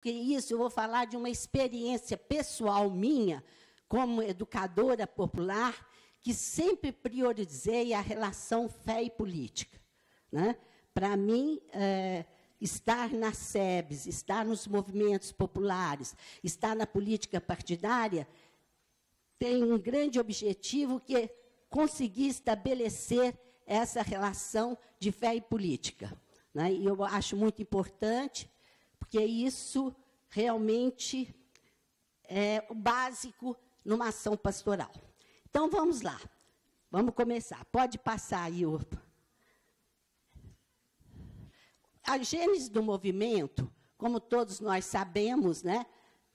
que isso, eu vou falar de uma experiência pessoal minha, como educadora popular, que sempre priorizei a relação fé e política. Né? Para mim, estar nas SEBs, estar nos movimentos populares, estar na política partidária, tem um grande objetivo, que é conseguir estabelecer essa relação de fé e política. Né? E eu acho muito importante, porque isso realmente é o básico numa ação pastoral. Então, vamos lá. Vamos começar. Pode passar aí o... A gênese do movimento, como todos nós sabemos, né,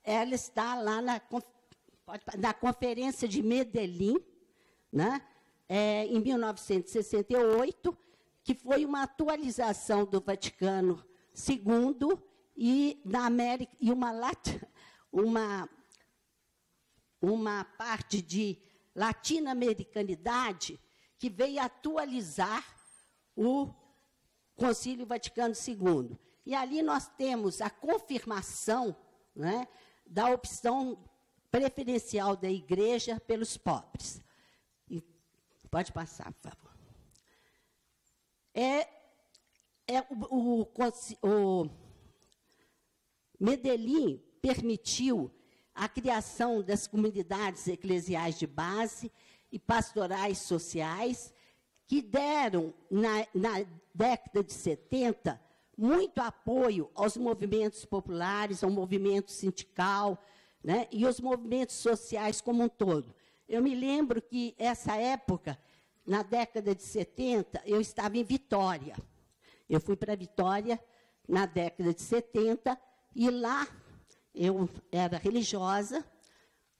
ela está lá na Conferência de Medellín, né, em 1968, que foi uma atualização do Vaticano II e na América, e uma parte de latino-americanidade que veio atualizar o Concílio Vaticano II. E ali nós temos a confirmação, né, da opção preferencial da Igreja pelos pobres. Pode passar, por favor. O Medellín permitiu a criação das comunidades eclesiais de base e pastorais sociais, que deram, na década de 70, muito apoio aos movimentos populares, ao movimento sindical, né, e aos movimentos sociais como um todo. Eu me lembro que, essa época, na década de 70, eu estava em Vitória. Eu fui para Vitória na década de 70, e lá eu era religiosa,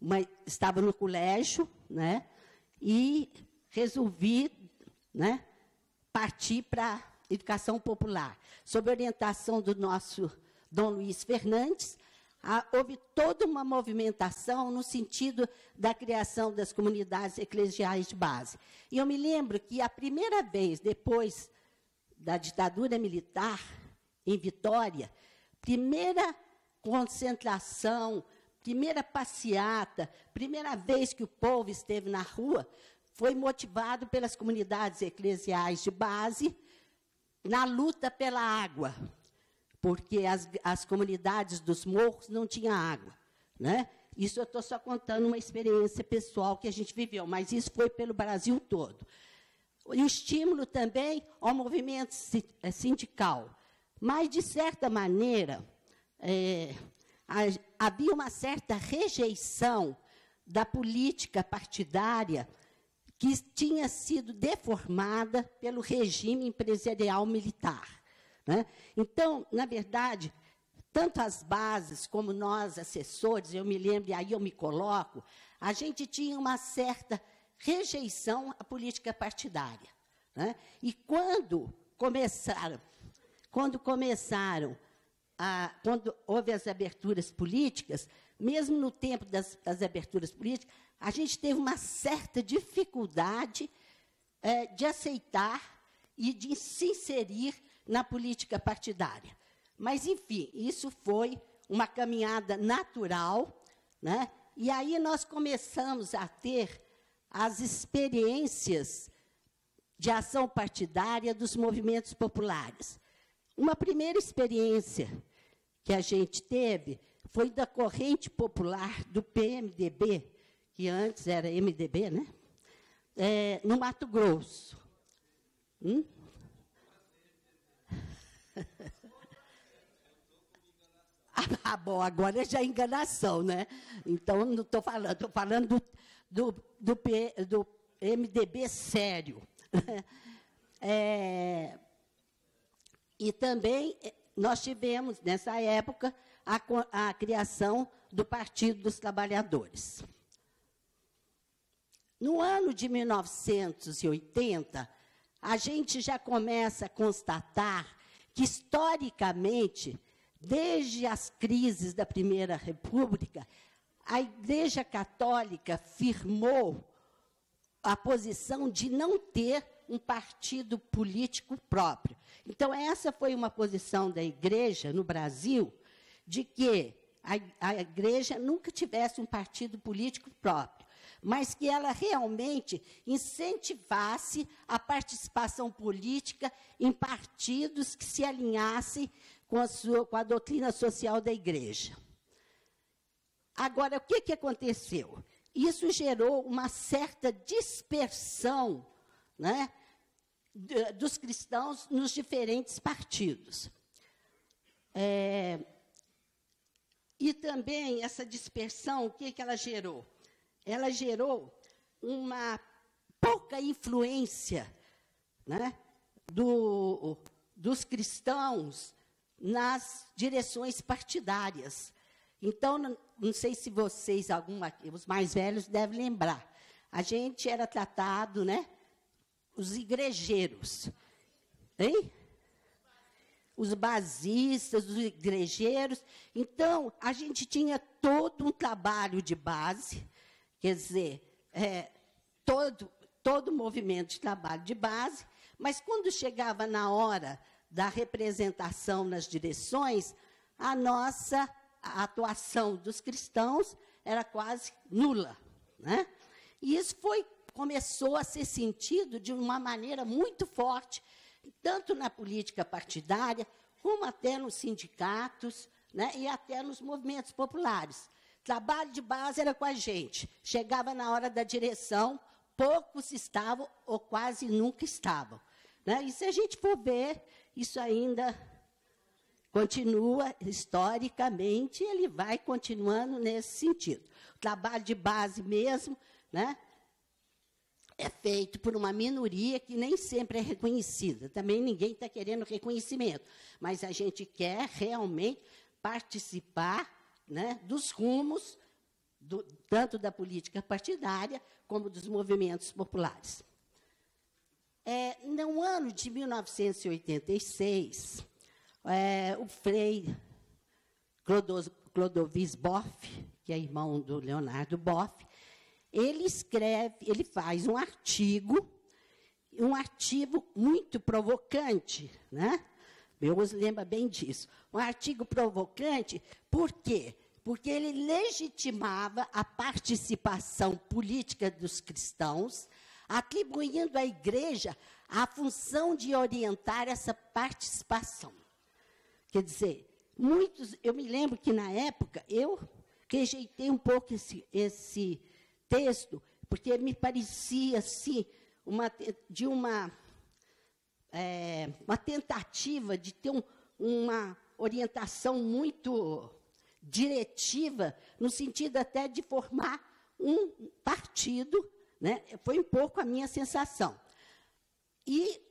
mas estava no colégio, né, e resolvi, né, partir para a educação popular. Sob orientação do nosso Dom Luiz Fernandes, houve toda uma movimentação no sentido da criação das comunidades eclesiais de base. E eu me lembro que a primeira vez, depois da ditadura militar, em Vitória, primeira concentração, primeira passeata, primeira vez que o povo esteve na rua, foi motivado pelas comunidades eclesiais de base na luta pela água, porque as comunidades dos morros não tinham água. Né? Isso eu estou só contando uma experiência pessoal que a gente viveu, mas isso foi pelo Brasil todo. O estímulo também ao movimento sindical. Mas, de certa maneira, havia uma certa rejeição da política partidária que tinha sido deformada pelo regime empresarial militar. Né? Então, na verdade, tanto as bases como nós, assessores, eu me lembro, e aí eu me coloco, a gente tinha uma certa rejeição à política partidária. Né? E quando houve as aberturas políticas, mesmo no tempo das aberturas políticas, a gente teve uma certa dificuldade de aceitar e de se inserir na política partidária. Mas, enfim, isso foi uma caminhada natural, né? E aí nós começamos a ter as experiências de ação partidária dos movimentos populares. Uma primeira experiência que a gente teve foi da corrente popular do PMDB, que antes era MDB, né? No Mato Grosso. Bom, agora já é enganação, né? Então, não estou falando do MDB sério. E também nós tivemos, nessa época, a criação do Partido dos Trabalhadores. No ano de 1980, a gente já começa a constatar que, historicamente, desde as crises da Primeira República, a Igreja Católica firmou a posição de não ter um partido político próprio. Então, essa foi uma posição da Igreja no Brasil de que a igreja nunca tivesse um partido político próprio, mas que ela realmente incentivasse a participação política em partidos que se alinhassem com a doutrina social da igreja. Agora, o que aconteceu? Isso gerou uma certa dispersão, né, dos cristãos nos diferentes partidos. E também essa dispersão, o que ela gerou? Ela gerou uma pouca influência, né, dos cristãos nas direções partidárias. Então, não sei se vocês, os mais velhos, devem lembrar. A gente era tratado, né, os igrejeiros, hein? Os basistas, os igrejeiros. Então, a gente tinha todo um trabalho de base, quer dizer, todo movimento de trabalho de base, mas quando chegava na hora da representação nas direções, a nossa atuação dos cristãos era quase nula, né? E isso começou a ser sentido de uma maneira muito forte, tanto na política partidária, como até nos sindicatos, né, e até nos movimentos populares. Trabalho de base era com a gente. Chegava na hora da direção, poucos estavam ou quase nunca estavam, né? E se a gente for ver, isso ainda continua, historicamente, ele vai continuando nesse sentido. O trabalho de base mesmo, né, é feito por uma minoria que nem sempre é reconhecida. Também ninguém está querendo reconhecimento, mas a gente quer realmente participar, né, dos rumos, tanto da política partidária como dos movimentos populares. No ano de 1986, o Frei Clodovis Boff, que é irmão do Leonardo Boff, ele faz um artigo muito provocante, né? Meus lembra bem disso. Um artigo provocante, por quê? Porque ele legitimava a participação política dos cristãos, atribuindo à igreja a função de orientar essa participação. Quer dizer, eu me lembro que, na época, eu rejeitei um pouco esse texto, porque me parecia, assim, uma tentativa de ter uma orientação muito diretiva, no sentido até de formar um partido, né? Foi um pouco a minha sensação. E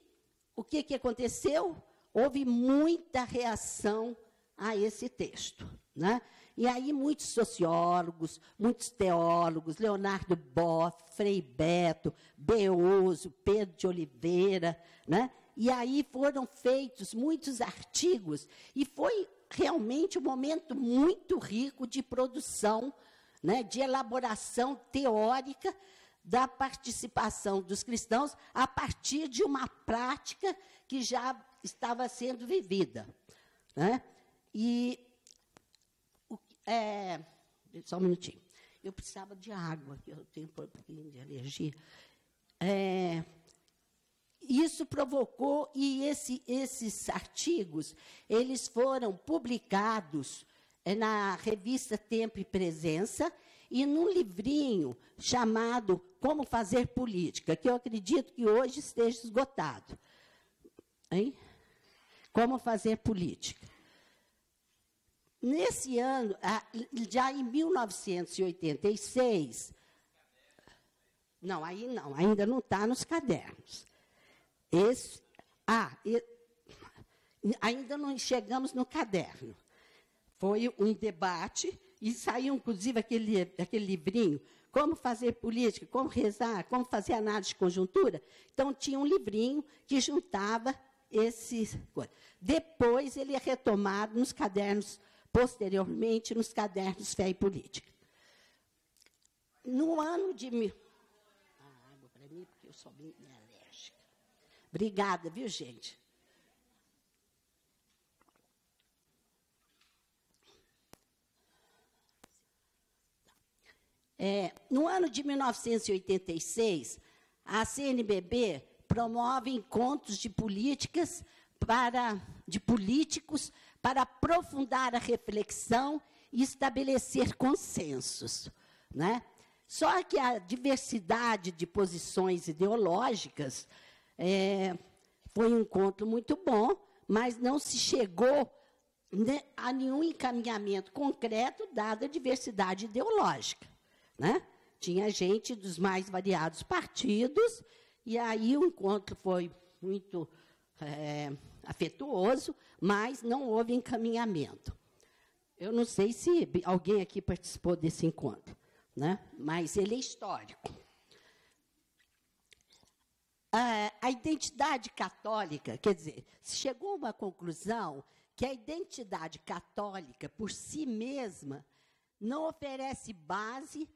o que aconteceu? Houve muita reação a esse texto, né? E aí muitos sociólogos, muitos teólogos, Leonardo Boff, Frei Beto, Beoso, Pedro de Oliveira, né? E aí foram feitos muitos artigos, e foi realmente um momento muito rico de produção, né, de elaboração teórica da participação dos cristãos a partir de uma prática que já estava sendo vivida, né? E só um minutinho. Eu precisava de água, eu tenho um pouquinho de alergia. Isso provocou, e esses artigos, eles foram publicados na revista Tempo e Presença e num livrinho chamado Como Fazer Política, que eu acredito que hoje esteja esgotado. Hein? Como Fazer Política. Nesse ano, já em 1986, ainda não está nos cadernos. Ainda não chegamos no caderno. Foi um debate, e saiu, inclusive, aquele livrinho, Como Fazer Política, Como Rezar, Como Fazer Análise de Conjuntura. Então, tinha um livrinho que juntava esses coisas. Depois, ele é retomado nos cadernos, posteriormente, nos cadernos Fé e Política. No ano de... água para mim, porque eu sou bem alérgica. Obrigada, viu, gente? No ano de 1986, a CNBB promove encontros de políticos para aprofundar a reflexão e estabelecer consensos, né? Só que a diversidade de posições ideológicas foi um encontro muito bom, mas não se chegou a nenhum encaminhamento concreto, dada a diversidade ideológica, né? Tinha gente dos mais variados partidos, e aí o encontro foi muito afetuoso, mas não houve encaminhamento. Eu não sei se alguém aqui participou desse encontro, né? Mas ele é histórico. A identidade católica, quer dizer, chegou a uma conclusão que a identidade católica, por si mesma, não oferece base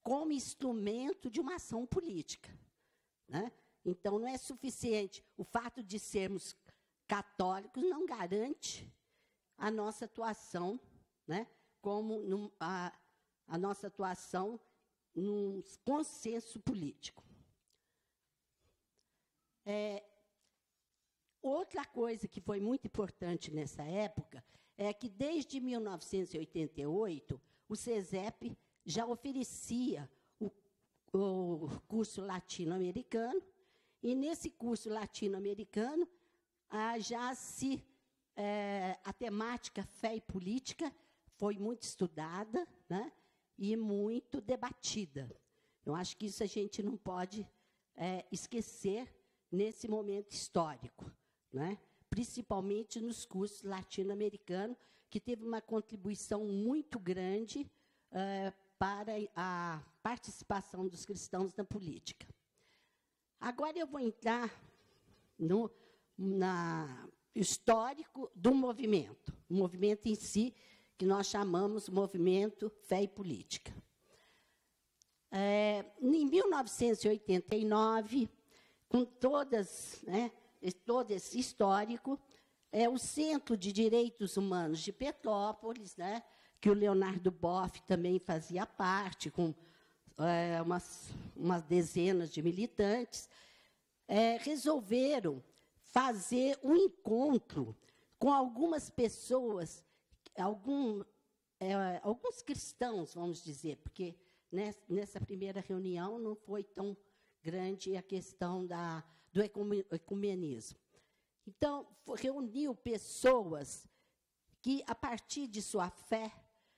como instrumento de uma ação política, né? Então, não é suficiente. O fato de sermos católicos não garante a nossa atuação, né, como a nossa atuação num consenso político. Outra coisa que foi muito importante nessa época é que, desde 1988, o CESEP já oferecia o curso latino-americano, e, nesse curso latino-americano, a temática fé e política foi muito estudada, né, e muito debatida. Eu acho que isso a gente não pode esquecer nesse momento histórico, né? Principalmente nos cursos latino-americanos, que teve uma contribuição muito grande para a participação dos cristãos na política. Agora eu vou entrar no histórico do movimento, o movimento em si, que nós chamamos Movimento Fé e Política. Em 1989, com todo esse histórico, o Centro de Direitos Humanos de Petrópolis, né, que o Leonardo Boff também fazia parte, com umas dezenas de militantes, resolveram fazer um encontro com algumas pessoas, alguns cristãos, vamos dizer, porque nessa primeira reunião não foi tão grande a questão do ecumenismo. Então, reuniu pessoas que, a partir de sua fé,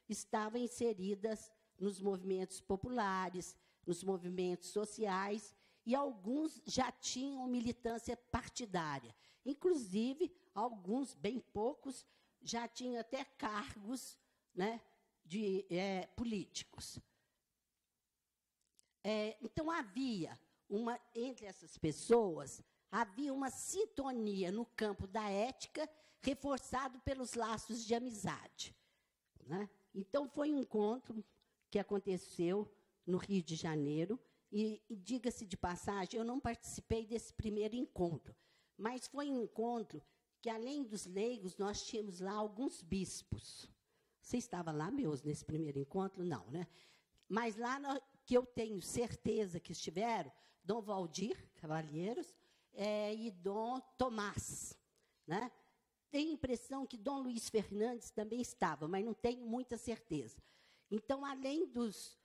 estavam inseridas nos movimentos populares, nos movimentos sociais, e alguns já tinham militância partidária. Inclusive, alguns, bem poucos, já tinham até cargos, né, políticos. Então, entre essas pessoas, havia uma sintonia no campo da ética, reforçado pelos laços de amizade, né? Então, foi um encontro que aconteceu no Rio de Janeiro, e diga-se de passagem, eu não participei desse primeiro encontro, mas foi um encontro que, além dos leigos, nós tínhamos lá alguns bispos. Você estava lá, meus, nesse primeiro encontro? Não, né? Mas lá que eu tenho certeza que estiveram, Dom Valdir Cavalheiros e Dom Tomás, né? Tenho a impressão que Dom Luiz Fernandes também estava, mas não tenho muita certeza. Então, além dos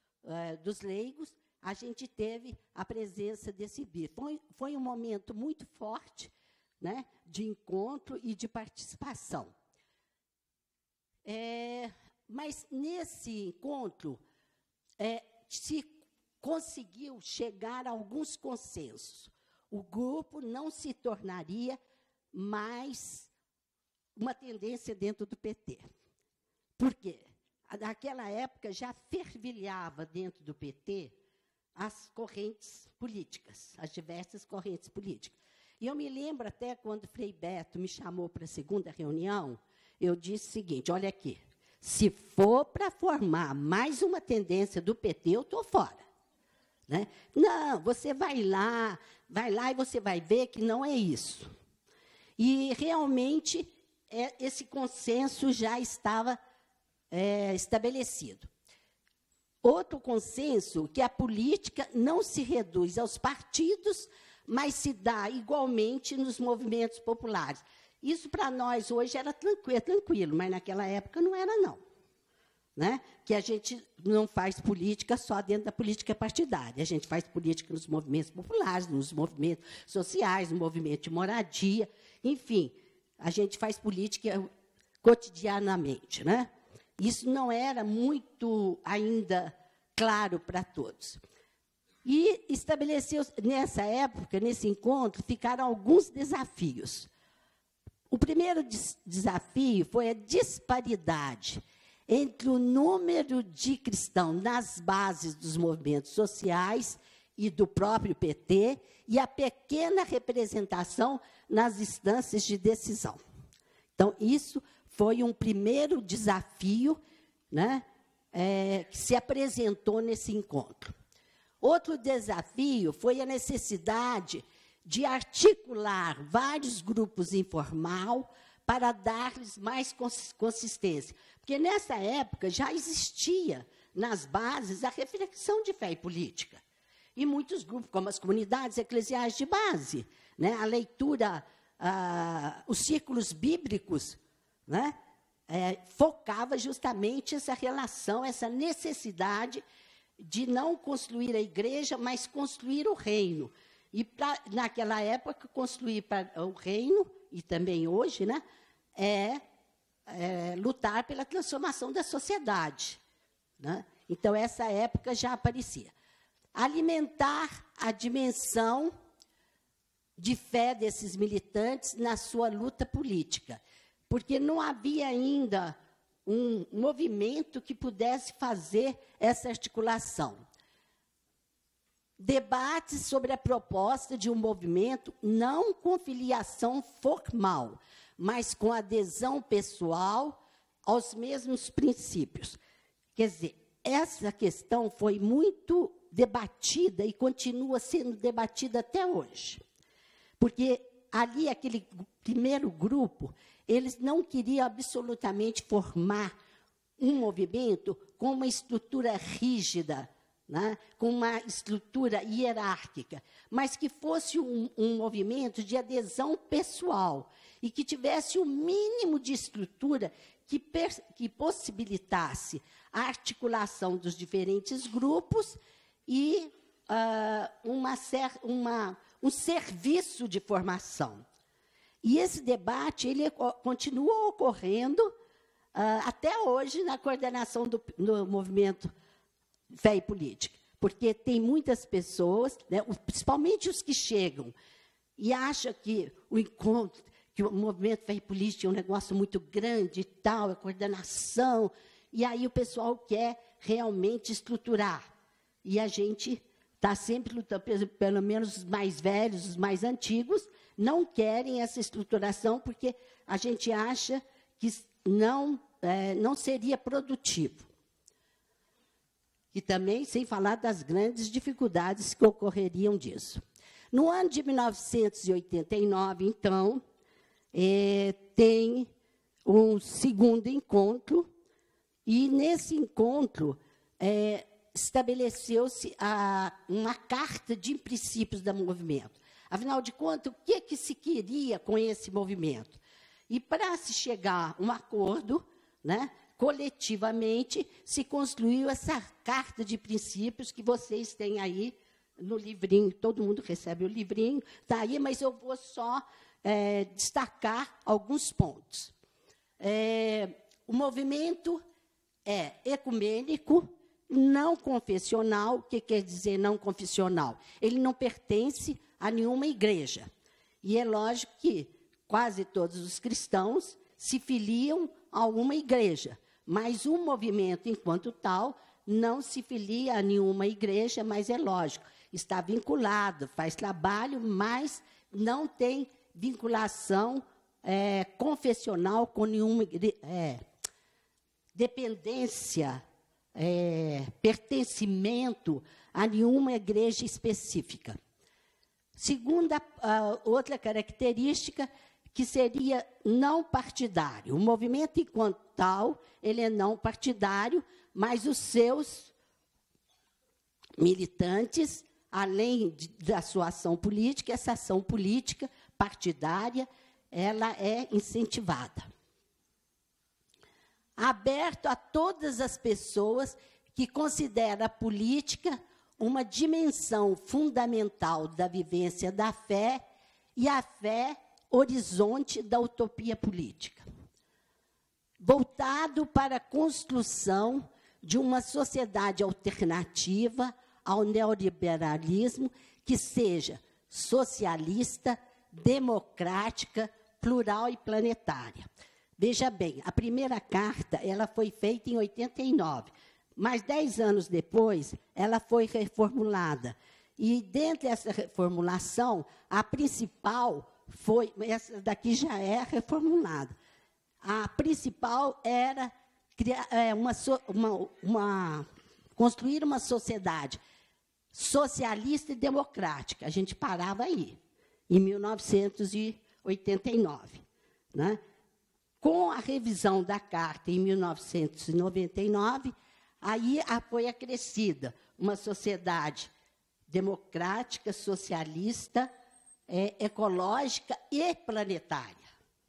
leigos, a gente teve a presença desse bispo. Foi um momento muito forte, né, de encontro e de participação. Mas, nesse encontro, se conseguiu chegar a alguns consensos. O grupo não se tornaria mais uma tendência dentro do PT. Por quê? Naquela época, já fervilhava dentro do PT as correntes políticas, as diversas correntes políticas. E eu me lembro até quando Frei Beto me chamou para a segunda reunião, eu disse o seguinte: olha aqui, se for para formar mais uma tendência do PT, eu estou fora, né? Não, você vai lá e você vai ver que não é isso. E, realmente, esse consenso já estava estabelecido. outro consenso, que a política não se reduz aos partidos, mas se dá igualmente nos movimentos populares. Isso, para nós, hoje, era tranquilo, mas naquela época não era, não. Né? Que a gente não faz política só dentro da política partidária. A gente faz política nos movimentos populares, nos movimentos sociais, no movimento de moradia. Enfim, a gente faz política cotidianamente. Né? Isso não era muito ainda claro para todos. E estabeleceu, nessa época, nesse encontro, ficaram alguns desafios. O primeiro desafio foi a disparidade entre o número de cristãos nas bases dos movimentos sociais e do próprio PT e a pequena representação nas instâncias de decisão. Então, isso foi um primeiro desafio, né, que se apresentou nesse encontro. Outro desafio foi a necessidade de articular vários grupos informais para dar-lhes mais consistência. Porque, nessa época, já existia, nas bases, a reflexão de fé e política. E muitos grupos, como as comunidades eclesiais de base, né, a leitura, os círculos bíblicos, né, focava justamente essa relação, essa necessidade de não construir a igreja, mas construir o reino. E, naquela época, construir para o reino, e também hoje, né, lutar pela transformação da sociedade. Né? Então, essa época já aparecia. Alimentar a dimensão de fé desses militantes na sua luta política, porque não havia ainda um movimento que pudesse fazer essa articulação. Debates sobre a proposta de um movimento não com filiação formal, mas com adesão pessoal aos mesmos princípios. Quer dizer, essa questão foi muito debatida e continua sendo debatida até hoje. Porque ali, aquele primeiro grupo, eles não queriam absolutamente formar um movimento com uma estrutura rígida, né, com uma estrutura hierárquica, mas que fosse um movimento de adesão pessoal e que tivesse o mínimo de estrutura que possibilitasse a articulação dos diferentes grupos e um serviço de formação. E esse debate ele continua ocorrendo até hoje na coordenação do movimento Fé e Política, porque tem muitas pessoas, né, principalmente os que chegam e acham que o encontro, que o movimento Fé e Política é um negócio muito grande e tal, a coordenação, e aí o pessoal quer realmente estruturar. E a gente está sempre lutando, pelo menos os mais velhos, os mais antigos, não querem essa estruturação, porque a gente acha que não seria produtivo. E também, sem falar das grandes dificuldades que ocorreriam disso. No ano de 1989, então, tem um segundo encontro, e nesse encontro estabeleceu-se uma carta de princípios do movimento. Afinal de contas, o que se queria com esse movimento? E, para se chegar a um acordo, né, coletivamente, se construiu essa carta de princípios que vocês têm aí no livrinho. Todo mundo recebe o livrinho, está aí, mas eu vou só destacar alguns pontos. O movimento é ecumênico, não confessional. O que quer dizer não confessional? Ele não pertence a nenhuma igreja. E é lógico que quase todos os cristãos se filiam a uma igreja, mas o movimento, enquanto tal, não se filia a nenhuma igreja, mas é lógico, está vinculado, faz trabalho, mas não tem vinculação confessional com nenhuma dependência, pertencimento a nenhuma igreja específica. Segunda, outra característica, que seria não partidário. O movimento, enquanto tal, ele é não partidário, mas os seus militantes, além da sua ação política, essa ação política partidária, ela é incentivada. Aberto a todas as pessoas que consideram a política uma dimensão fundamental da vivência da fé e a fé horizonte da utopia política. Voltado para a construção de uma sociedade alternativa ao neoliberalismo que seja socialista, democrática, plural e planetária. Veja bem, a primeira carta ela foi feita em 89, mas 10 anos depois ela foi reformulada. E dentro dessa reformulação, a principal foi, essa daqui já é reformulada, a principal era criar, construir uma sociedade socialista e democrática. A gente parava aí, em 1989. Né? Com a revisão da Carta, em 1999, aí foi acrescida uma sociedade democrática, socialista, ecológica e planetária.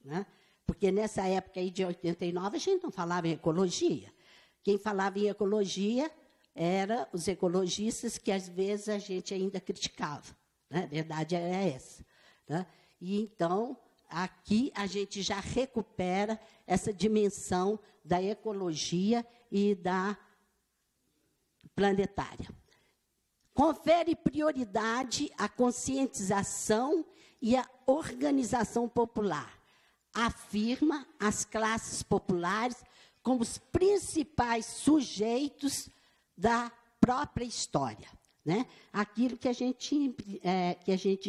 Né? Porque nessa época aí de 89, a gente não falava em ecologia. Quem falava em ecologia eram os ecologistas que, às vezes, a gente ainda criticava. Né? A verdade era essa. Né? E, então, aqui a gente já recupera essa dimensão da ecologia e da planetária. Confere prioridade à conscientização e à organização popular. Afirma as classes populares como os principais sujeitos da própria história. Né? Aquilo que a gente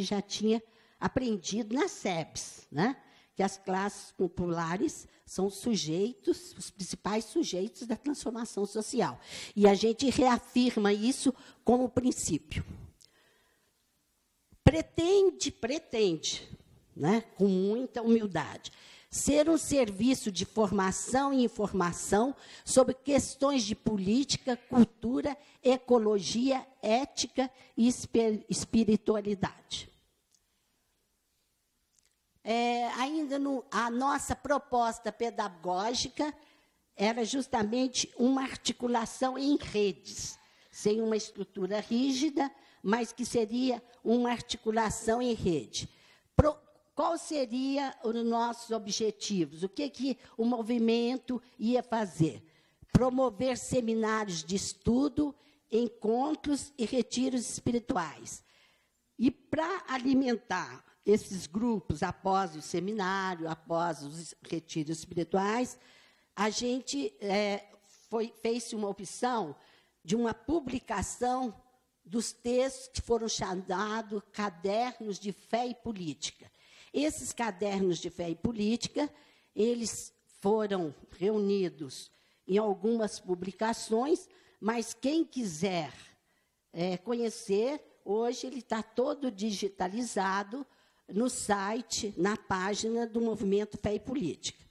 já tinha aprendido nas SEBs, né? Que as classes populares são sujeitos, os principais sujeitos da transformação social. E a gente reafirma isso como princípio. Pretende, né, com muita humildade, ser um serviço de formação e informação sobre questões de política, cultura, ecologia, ética e espiritualidade. A nossa proposta pedagógica era justamente uma articulação em redes, sem uma estrutura rígida, mas que seria uma articulação em rede. Qual seria os nossos objetivos? O que o movimento ia fazer? Promover seminários de estudo, encontros e retiros espirituais. E para alimentar esses grupos, após o seminário, após os retiros espirituais, a gente fez uma opção de uma publicação dos textos que foram chamados Cadernos de Fé e Política. Esses cadernos de fé e política, eles foram reunidos em algumas publicações, mas quem quiser conhecer, hoje ele está todo digitalizado no site, na página do Movimento Fé e Política.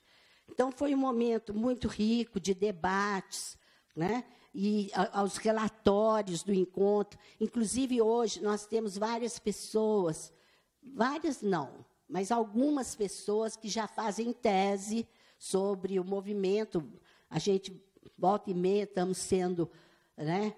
Então, foi um momento muito rico de debates, né? E aos relatórios do encontro. Inclusive, hoje, nós temos várias pessoas, várias não, mas algumas pessoas que já fazem tese sobre o movimento. A gente, volta e meia, estamos sendo, né,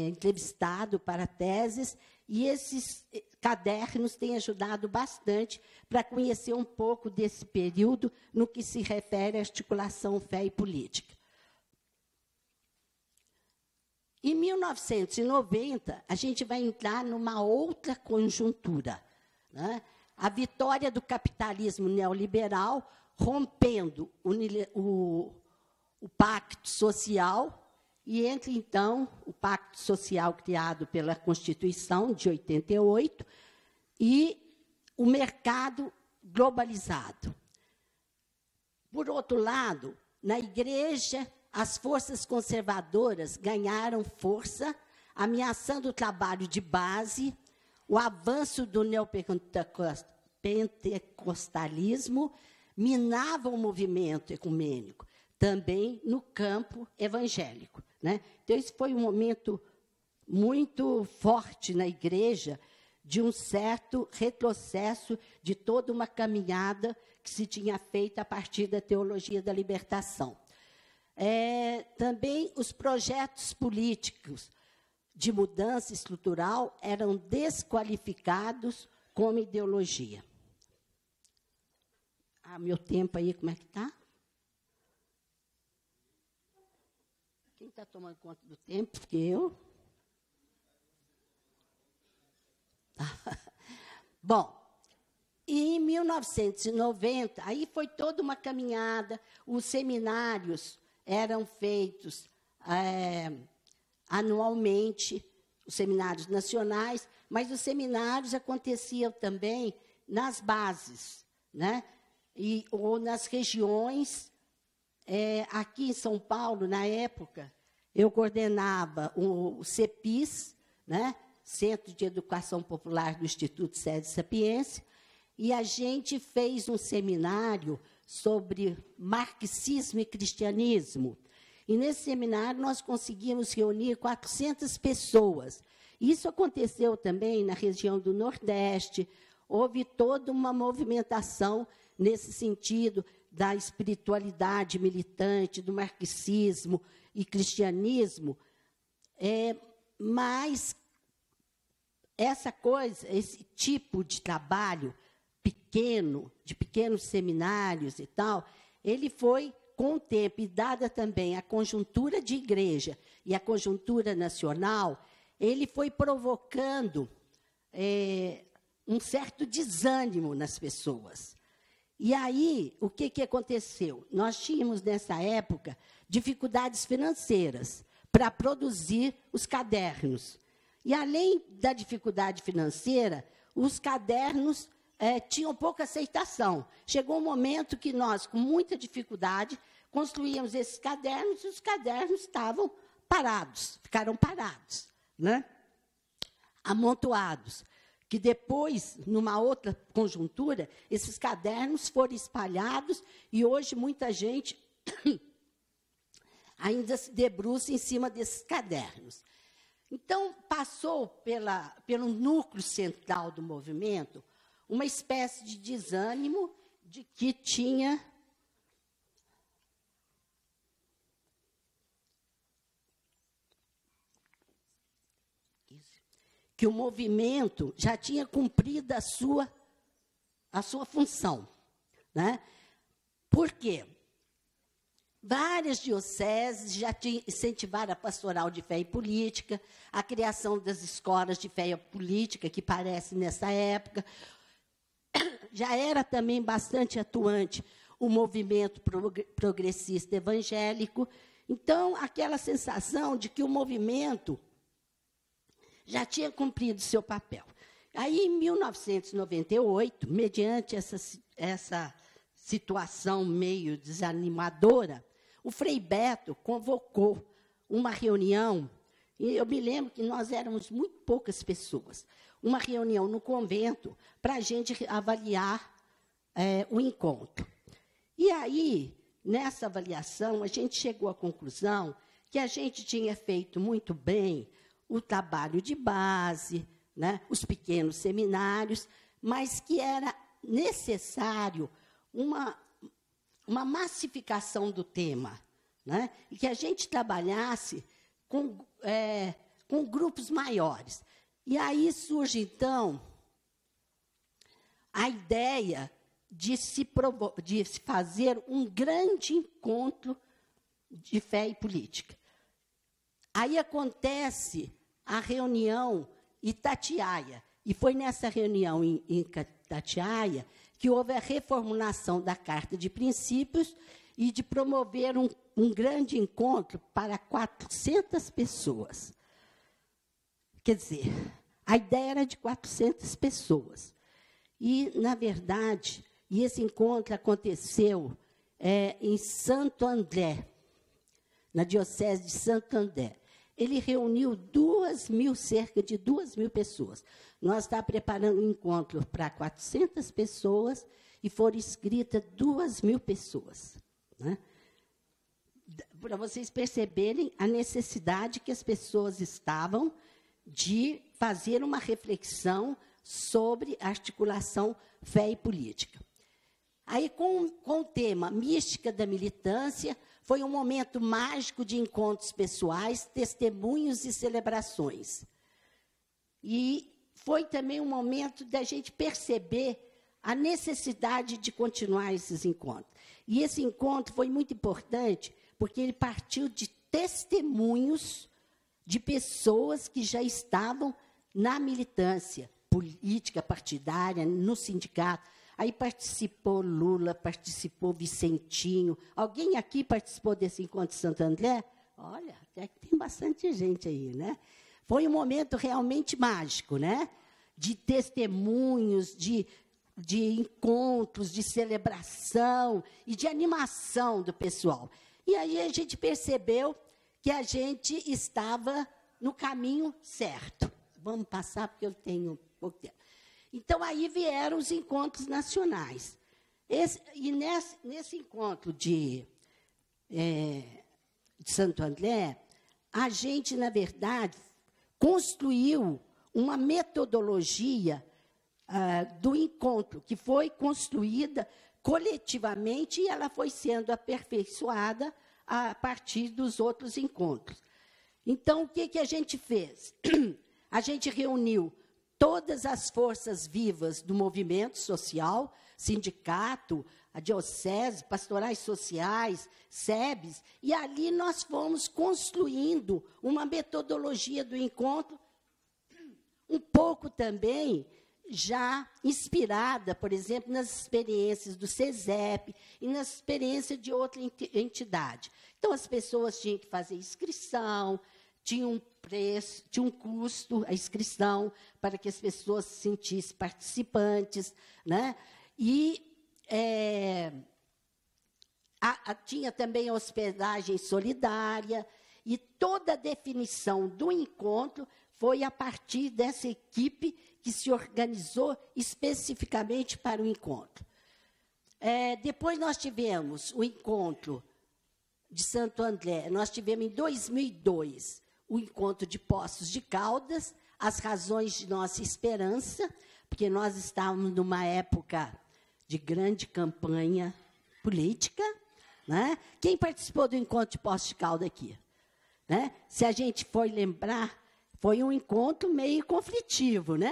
entrevistados para teses, e esses cadernos têm ajudado bastante para conhecer um pouco desse período no que se refere à articulação fé e política. Em 1990, a gente vai entrar numa outra conjuntura, né? A vitória do capitalismo neoliberal, rompendo o pacto social, e entre, então, o pacto social criado pela Constituição de 88 e o mercado globalizado. Por outro lado, na igreja, as forças conservadoras ganharam força, ameaçando o trabalho de base, o avanço do neopentecostalismo minava o movimento ecumênico, também no campo evangélico. Né? Então, esse foi um momento muito forte na igreja de um certo retrocesso de toda uma caminhada que se tinha feito a partir da teologia da libertação. Também os projetos políticos de mudança estrutural eram desqualificados como ideologia. Meu tempo aí, como é que está? Quem está tomando conta do tempo? Porque eu. Bom, em 1990, aí foi toda uma caminhada, os seminários eram feitos anualmente, os seminários nacionais, mas os seminários aconteciam também nas bases, né? Ou nas regiões. Aqui em São Paulo, na época, eu coordenava o CEPIS, né? Centro de Educação Popular do Instituto Sede Sapiência, e a gente fez um seminário sobre marxismo e cristianismo. E nesse seminário nós conseguimos reunir 400 pessoas. Isso aconteceu também na região do Nordeste. Houve toda uma movimentação nesse sentido da espiritualidade militante, do marxismo e cristianismo. Mas esse tipo de trabalho pequeno, de pequenos seminários e tal, ele foi, com o tempo, e dada também a conjuntura de igreja e a conjuntura nacional, ele foi provocando um certo desânimo nas pessoas. E aí, o que aconteceu? Nós tínhamos, nessa época, dificuldades financeiras para produzir os cadernos. E, além da dificuldade financeira, os cadernos tinham pouca aceitação. Chegou um momento que nós, com muita dificuldade, construíamos esses cadernos e os cadernos estavam parados, ficaram parados, né? Amontoados. Que depois, numa outra conjuntura, esses cadernos foram espalhados e hoje muita gente ainda se debruça em cima desses cadernos. Então, passou pelo núcleo central do movimento uma espécie de desânimo de que tinha que o movimento já tinha cumprido a sua função, né? Por quê? Várias dioceses já incentivaram a pastoral de fé e política, a criação das escolas de fé e política, que parece nessa época. Já era também bastante atuante o movimento progressista evangélico. Então, aquela sensação de que o movimento já tinha cumprido seu papel. Aí, em 1998, mediante essa situação meio desanimadora, o Frei Beto convocou uma reunião, e eu me lembro que nós éramos muito poucas pessoas, uma reunião no convento para a gente avaliar o encontro. E aí, nessa avaliação, a gente chegou à conclusão que a gente tinha feito muito bem o trabalho de base, né, os pequenos seminários, mas que era necessário uma massificação do tema, né, e que a gente trabalhasse com grupos maiores. E aí surge, então, a ideia de se fazer um grande encontro de fé e política. Aí acontece a reunião Itatiaia, e foi nessa reunião em Itatiaia que houve a reformulação da Carta de Princípios e de promover um grande encontro para 400 pessoas. Quer dizer, a ideia era de 400 pessoas. E, na verdade, esse encontro aconteceu em Santo André, na Diocese de Santo André. Ele reuniu cerca de 2.000 pessoas. Nós estamos preparando um encontro para 400 pessoas e foram inscritas 2.000 pessoas, né? Para vocês perceberem a necessidade que as pessoas estavam de fazer uma reflexão sobre a articulação fé e política. Aí, com o tema Mística da Militância, foi um momento mágico de encontros pessoais, testemunhos e celebrações. E foi também um momento da gente perceber a necessidade de continuar esses encontros. E esse encontro foi muito importante, porque ele partiu de testemunhos de pessoas que já estavam na militância política partidária, no sindicato. Aí participou Lula, participou Vicentinho. Alguém aqui participou desse encontro de Santo André? Olha, até que tem bastante gente aí, né? Foi um momento realmente mágico, né? De testemunhos, de encontros, de celebração e de animação do pessoal. E aí a gente percebeu que a gente estava no caminho certo. Vamos passar, porque eu tenho pouco tempo. Então, aí vieram os encontros nacionais. Nesse encontro de Santo André, a gente, na verdade, construiu uma metodologia do encontro, que foi construída coletivamente e ela foi sendo aperfeiçoada a partir dos outros encontros. Então, o que a gente fez? A gente reuniu todas as forças vivas do movimento social, sindicato, a diocese, pastorais sociais, SEBs, e ali nós fomos construindo uma metodologia do encontro, um pouco também já inspirada, por exemplo, nas experiências do CESEP e nas experiências de outra entidade. Então, as pessoas tinham que fazer inscrição, tinha um preço, tinha um custo, a inscrição, para que as pessoas se sentissem participantes, né? E tinha também a hospedagem solidária, e toda a definição do encontro foi a partir dessa equipe que se organizou especificamente para o encontro. Depois nós tivemos o encontro de Santo André, nós tivemos em 2002 o encontro de Poços de Caldas, as razões de nossa esperança, porque nós estávamos numa época de grande campanha política, né? Quem participou do encontro de Poços de Caldas aqui? Né? Se a gente for lembrar, foi um encontro meio conflitivo, né?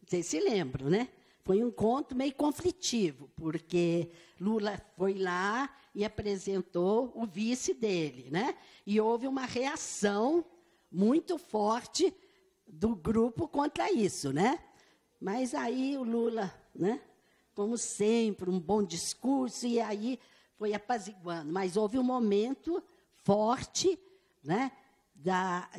Vocês se lembram, né? Foi um encontro meio conflitivo, porque Lula foi lá e apresentou o vice dele, né? E houve uma reação muito forte do grupo contra isso, né? Mas aí o Lula, né? Como sempre, um bom discurso, e aí foi apaziguando. Mas houve um momento forte, né?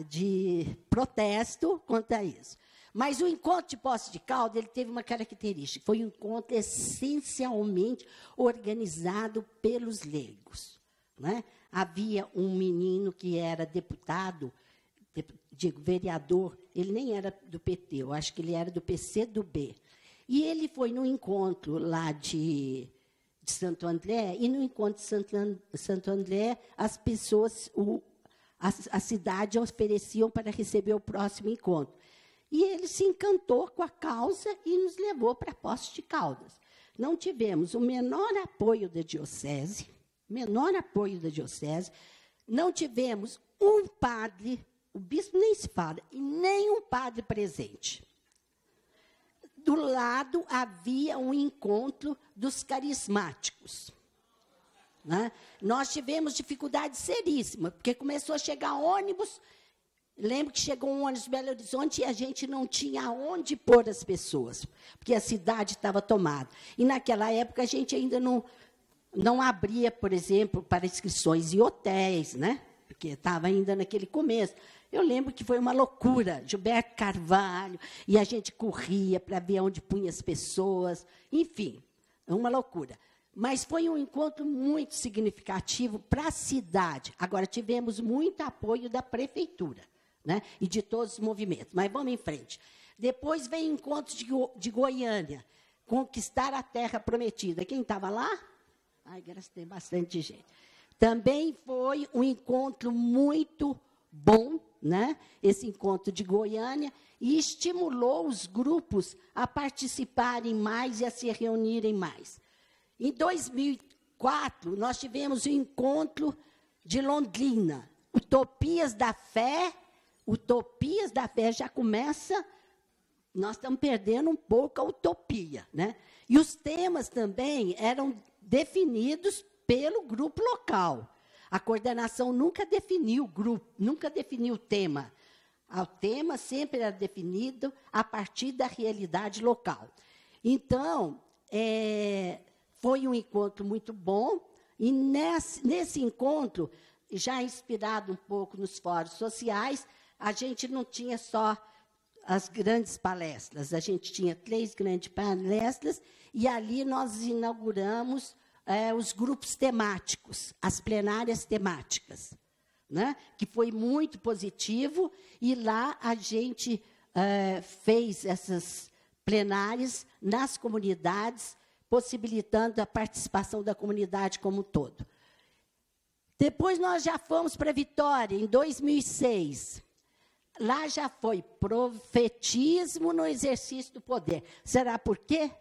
De protesto contra isso. Mas o encontro de Poços de Caldas, ele teve uma característica, foi um encontro essencialmente organizado pelos leigos, né? Havia um menino que era deputado, vereador, ele nem era do PT, eu acho que ele era do PCdoB. E ele foi no encontro lá de Santo André, e no encontro de Santo André, as pessoas, a cidade ofereciam para receber o próximo encontro. E ele se encantou com a causa e nos levou para Poços de Caldas. Não tivemos o menor apoio da diocese, não tivemos um padre, o bispo nem se fala, e nem um padre presente. Do lado havia um encontro dos carismáticos, né? Nós tivemos dificuldade seríssima, porque começou a chegar ônibus. Lembro que chegou um ônibus de Belo Horizonte e a gente não tinha onde pôr as pessoas, porque a cidade estava tomada. E, naquela época, a gente ainda não abria, por exemplo, para inscrições em hotéis, né? Porque estava ainda naquele começo. Eu lembro que foi uma loucura, Gilberto Carvalho, e a gente corria para ver onde punha as pessoas, enfim, uma loucura. Mas foi um encontro muito significativo para a cidade. Agora, tivemos muito apoio da prefeitura, né? E de todos os movimentos. Mas vamos em frente. Depois veio o encontro de Goiânia, conquistar a terra prometida. Quem estava lá? Ai, graças a Deus, bastante gente. Também foi um encontro muito bom, né, esse encontro de Goiânia, e estimulou os grupos a participarem mais e a se reunirem mais. Em 2004, nós tivemos o encontro de Londrina, Utopias da Fé já começa, nós estamos perdendo um pouco a utopia, né? E os temas também eram definidos pelo grupo local. A coordenação nunca definiu o grupo, nunca definiu o tema. O tema sempre era definido a partir da realidade local. Então, foi um encontro muito bom, e nesse encontro, já inspirado um pouco nos fóruns sociais, a gente não tinha só as grandes palestras, a gente tinha 3 grandes palestras, e ali nós inauguramos os grupos temáticos, as plenárias temáticas, né? Que foi muito positivo, e lá a gente fez essas plenárias nas comunidades, possibilitando a participação da comunidade como um todo. Depois nós já fomos para Vitória, em 2006. Lá já foi profetismo no exercício do poder. Será por quê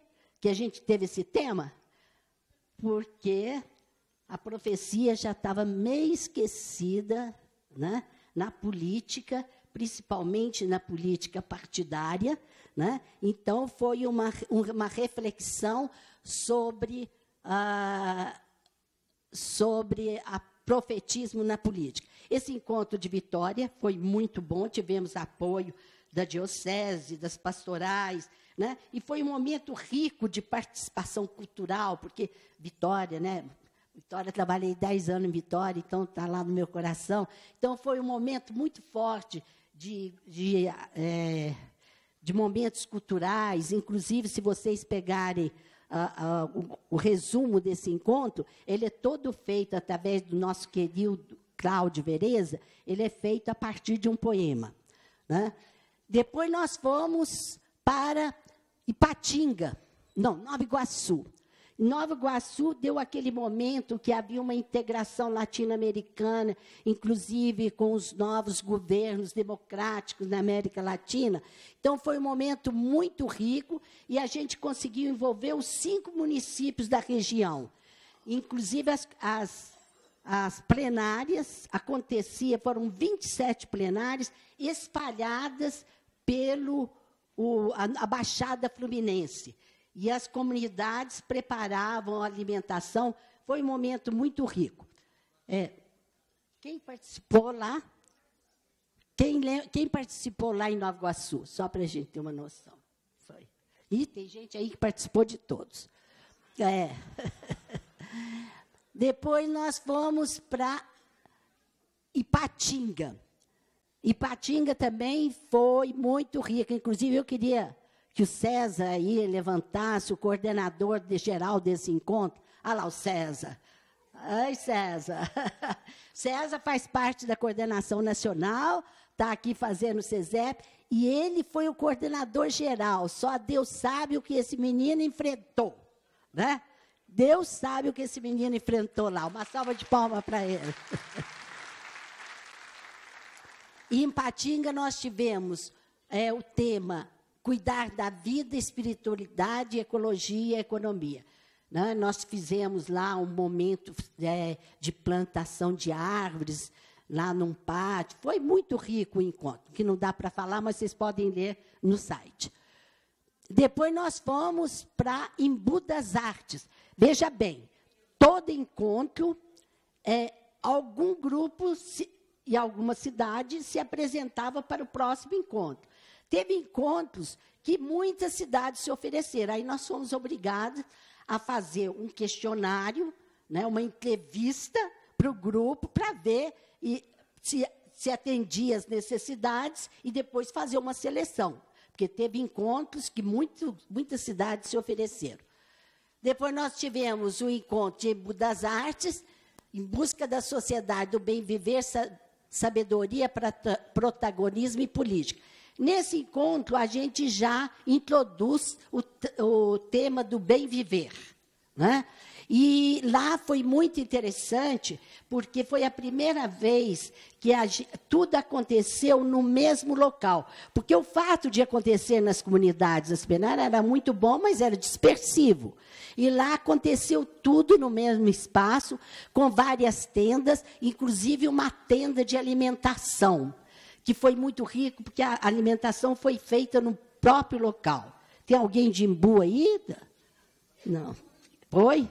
que a gente teve esse tema? Porque a profecia já estava meio esquecida, né, na política, principalmente na política partidária, né? Então, foi uma reflexão sobre profetismo na política. Esse encontro de Vitória foi muito bom, tivemos apoio da diocese, das pastorais, né? E foi um momento rico de participação cultural, porque Vitória, né? Vitória, trabalhei 10 anos em Vitória, então está lá no meu coração. Então, foi um momento muito forte de momentos culturais. Inclusive, se vocês pegarem o resumo desse encontro, ele é todo feito através do nosso querido Cláudio Vereza, ele é feito a partir de um poema, né? Depois nós fomos para Ipatinga, Nova Iguaçu. Em Nova Iguaçu deu aquele momento que havia uma integração latino-americana, inclusive com os novos governos democráticos na América Latina. Então, foi um momento muito rico, e a gente conseguiu envolver os 5 municípios da região. Inclusive, as plenárias foram 27 plenárias espalhadas a Baixada Fluminense. E as comunidades preparavam a alimentação. Foi um momento muito rico. Quem participou lá? Quem participou lá em Nova Iguaçu? Só para a gente ter uma noção. Foi. E tem gente aí que participou de todos. Depois nós fomos para Ipatinga. Ipatinga também foi muito rica. Inclusive, eu queria que o César aí levantasse, o coordenador geral desse encontro. Olha lá o César. Ai, César. César faz parte da coordenação nacional, está aqui fazendo o CESEP, e ele foi o coordenador geral. Só Deus sabe o que esse menino enfrentou, né? Deus sabe o que esse menino enfrentou lá. Uma salva de palmas para ele. E em Ipatinga nós tivemos o tema cuidar da vida, espiritualidade, ecologia e economia. Né? Nós fizemos lá um momento de plantação de árvores, lá num pátio. Foi muito rico o encontro, que não dá para falar, mas vocês podem ler no site. Depois nós fomos para Embu das Artes. Veja bem, todo encontro, algum grupo e alguma cidade se apresentava para o próximo encontro. Teve encontros que muitas cidades se ofereceram. Aí nós fomos obrigados a fazer um questionário, né, uma entrevista para o grupo, para ver se atendia as necessidades, e depois fazer uma seleção. Porque teve encontros que muitas cidades se ofereceram. Depois nós tivemos o encontro de Embu das Artes, em busca da sociedade do bem viver, sabedoria, protagonismo e política. Nesse encontro, a gente já introduz o tema do bem viver, né? E lá foi muito interessante, porque foi a primeira vez que tudo aconteceu no mesmo local. Porque o fato de acontecer nas comunidades hospitaleiras era muito bom, mas era dispersivo. E lá aconteceu tudo no mesmo espaço, com várias tendas, inclusive uma tenda de alimentação, que foi muito rico, porque a alimentação foi feita no próprio local. Tem alguém de Embu aí? Não. Foi?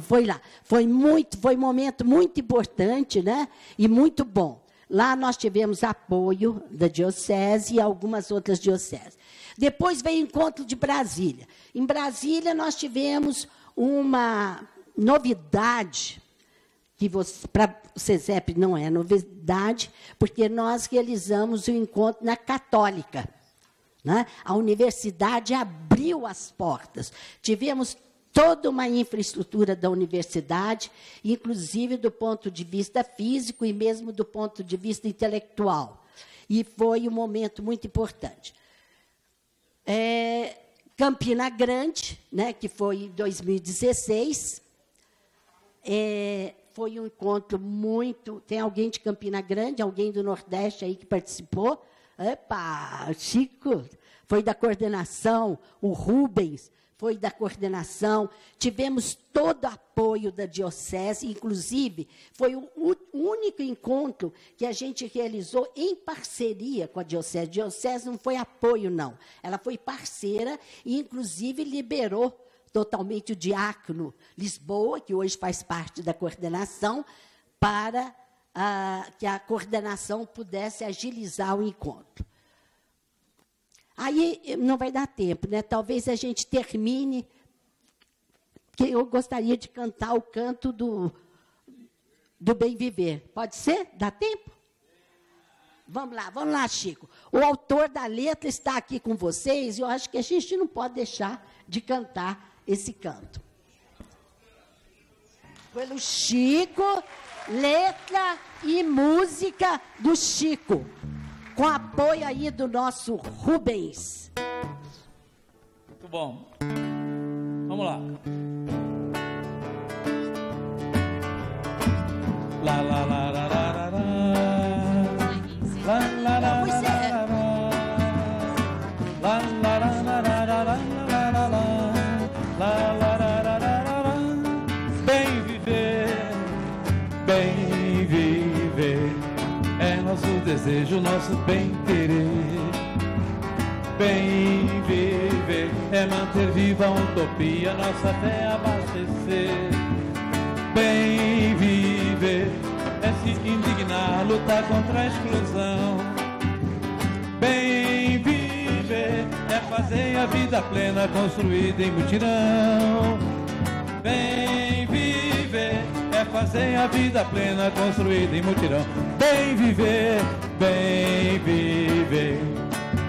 Foi lá. Foi um momento muito importante, né? E muito bom. Lá nós tivemos apoio da diocese e algumas outras dioceses. Depois veio o encontro de Brasília. Em Brasília, nós tivemos uma novidade, que para o CESEP não é novidade, porque nós realizamos o encontro na Católica. Né? A universidade abriu as portas. Tivemos toda uma infraestrutura da universidade, inclusive do ponto de vista físico e mesmo do ponto de vista intelectual. E foi um momento muito importante. Campina Grande, né, que foi em 2016, foi um encontro muito... Tem alguém de Campina Grande, alguém do Nordeste aí que participou? Epa, Chico, foi da coordenação, o Rubens foi da coordenação, tivemos todo o apoio da diocese, inclusive, foi o único encontro que a gente realizou em parceria com a diocese. A diocese não foi apoio, não. Ela foi parceira e, inclusive, liberou totalmente o diácono Lisboa, que hoje faz parte da coordenação, para que a coordenação pudesse agilizar o encontro. Aí não vai dar tempo, né? Talvez a gente termine, que eu gostaria de cantar o canto do Bem Viver. Pode ser? Dá tempo? Vamos lá, Chico. O autor da letra está aqui com vocês e eu acho que a gente não pode deixar de cantar esse canto. Pelo Chico, letra e música do Chico. Com apoio aí do nosso Rubens. Muito bom. Vamos lá. Lá, lá, lá, lá, lá, lá, lá. Lá, lá, lá, lá, lá, lá. Lá, lá, lá, lá, lá, lá, lá, lá, lá. Lá, lá, lá, lá, lá, lá. Bem viver, bem viver. É nosso desejo, nosso bem-querer. Bem viver é manter viva a utopia, nossa fé abastecer. Bem viver é se indignar, lutar contra a exclusão. Bem viver é fazer a vida plena, construída em mutirão. Bem viver é fazer a vida plena, construída em mutirão. Bem viver,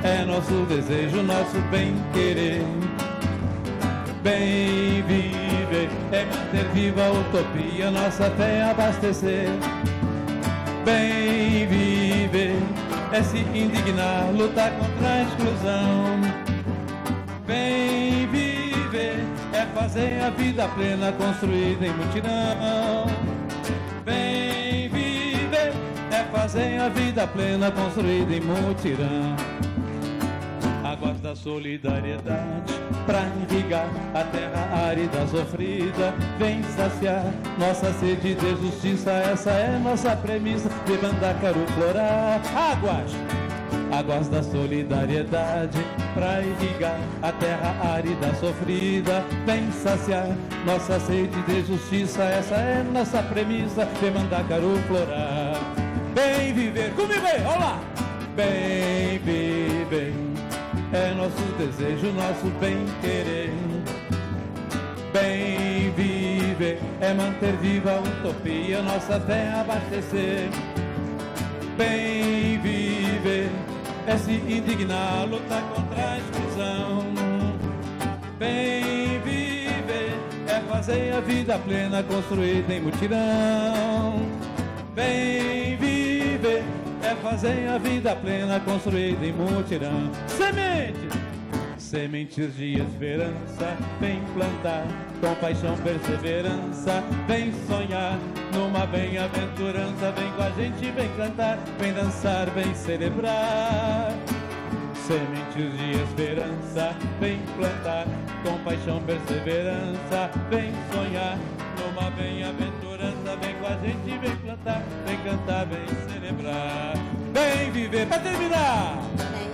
é nosso desejo, nosso bem-querer. Bem viver é manter viva a utopia, nossa fé abastecer. Bem viver é se indignar, lutar contra a exclusão. Bem viver é fazer a vida plena, construída em mutirão. Bem viver é fazer a vida plena, construída em mutirão. Águas da solidariedade pra irrigar a terra árida sofrida, vem saciar nossa sede de justiça, essa é nossa premissa de Mandacaru florar. Águas da solidariedade pra irrigar a terra árida sofrida, vem saciar nossa sede de justiça, essa é nossa premissa de Mandacaru florar. Bem viver, comigo aí, vamos lá! Bem viver é nosso desejo, nosso bem-querer. Bem viver é manter viva a utopia, nossa fé abastecer. Bem viver é se indignar, lutar contra a exclusão. Bem viver é fazer a vida plena, construída em mutirão. Bem viver é fazer a vida plena, construída em mutirão. Semente Sementes de esperança, vem plantar, com paixão, perseverança, vem sonhar, numa bem-aventurança, vem com a gente, vem cantar, vem dançar, vem celebrar. Sementes de esperança, vem plantar, com paixão, perseverança, vem sonhar, numa bem-aventurança, vem com a gente, vem plantar, vem cantar, vem celebrar. Vem viver, para terminar!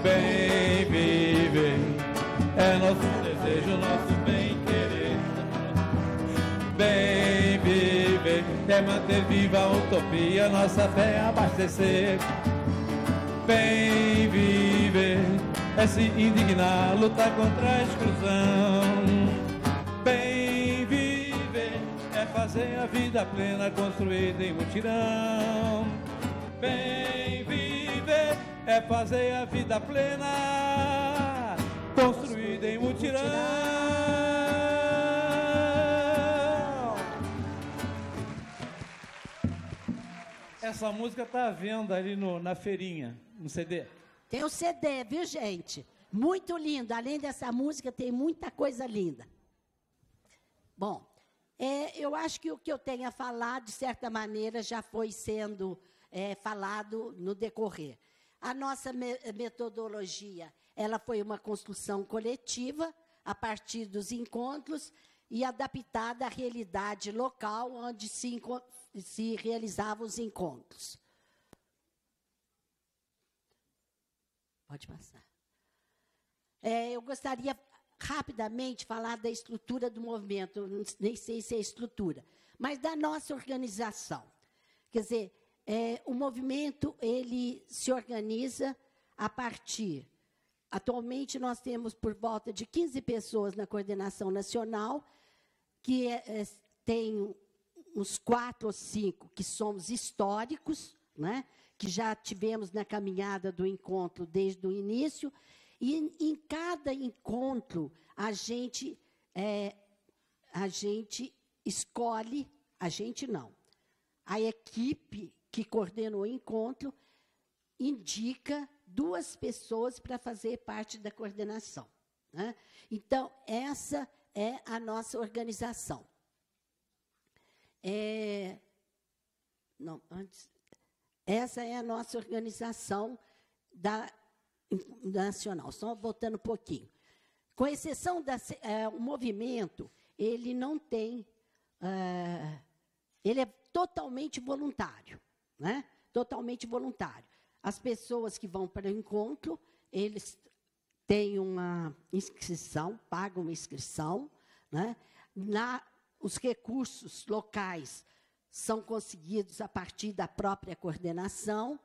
Bem viver, é nosso desejo, nosso bem-querer. Bem viver, é manter viva a utopia, nossa fé abastecer. Bem viver, é se indignar, lutar contra a exclusão. Bem viver, é fazer a vida plena, construída em mutirão. Bem viver, é fazer a vida plena, construída em mutirão. Essa música está à venda ali na feirinha, no CD. Tem o CD, viu, gente? Muito lindo. Além dessa música, tem muita coisa linda. Bom, eu acho que o que eu tenho a falar, de certa maneira, já foi sendo falado no decorrer. A nossa metodologia, ela foi uma construção coletiva, a partir dos encontros, e adaptada à realidade local, onde se realizavam os encontros. Pode passar. Eu gostaria, rapidamente, falar da estrutura do movimento, nem sei se é estrutura, mas da nossa organização. Quer dizer, o movimento, ele se organiza a partir... Atualmente, nós temos por volta de 15 pessoas na coordenação nacional, que tem uns 4 ou 5 que somos históricos, né, que já tivemos na caminhada do encontro desde o início, e em cada encontro a gente escolhe, a gente não, a equipe que coordenou o encontro indica 2 pessoas para fazer parte da coordenação, né? Então, essa é a nossa organização. Essa é a nossa organização nacional. Só voltando um pouquinho. Com exceção o movimento, ele não tem... ele é totalmente voluntário, né? Totalmente voluntário. As pessoas que vão para o encontro, eles têm uma inscrição, pagam uma inscrição, né? Os recursos locais são conseguidos a partir da própria coordenação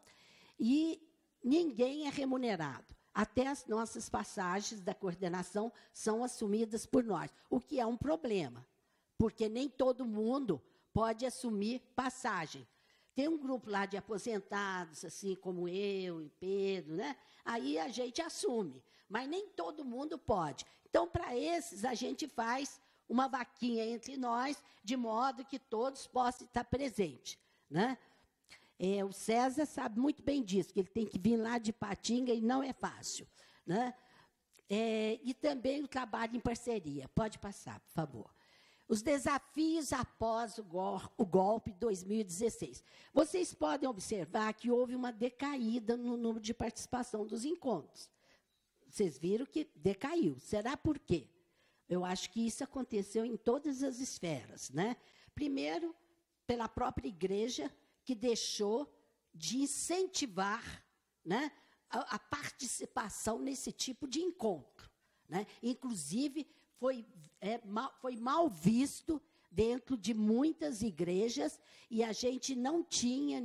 e ninguém é remunerado. Até as nossas passagens da coordenação são assumidas por nós, o que é um problema, porque nem todo mundo pode assumir passagem. Tem um grupo lá de aposentados, assim como eu e Pedro, né? Aí a gente assume, mas nem todo mundo pode. Então, para esses, a gente faz uma vaquinha entre nós, de modo que todos possam estar presentes, né? O César sabe muito bem disso, que ele tem que vir lá de Patinga e não é fácil, né? E também o trabalho em parceria. Pode passar, por favor. Os desafios após o golpe de 2016. Vocês podem observar que houve uma decaída no número de participação dos encontros. Vocês viram que decaiu. Será por quê? Eu acho que isso aconteceu em todas as esferas, né? Primeiro, pela própria igreja, que deixou de incentivar, né, a participação nesse tipo de encontro, né? Inclusive, foi mal visto dentro de muitas igrejas e a gente não tinha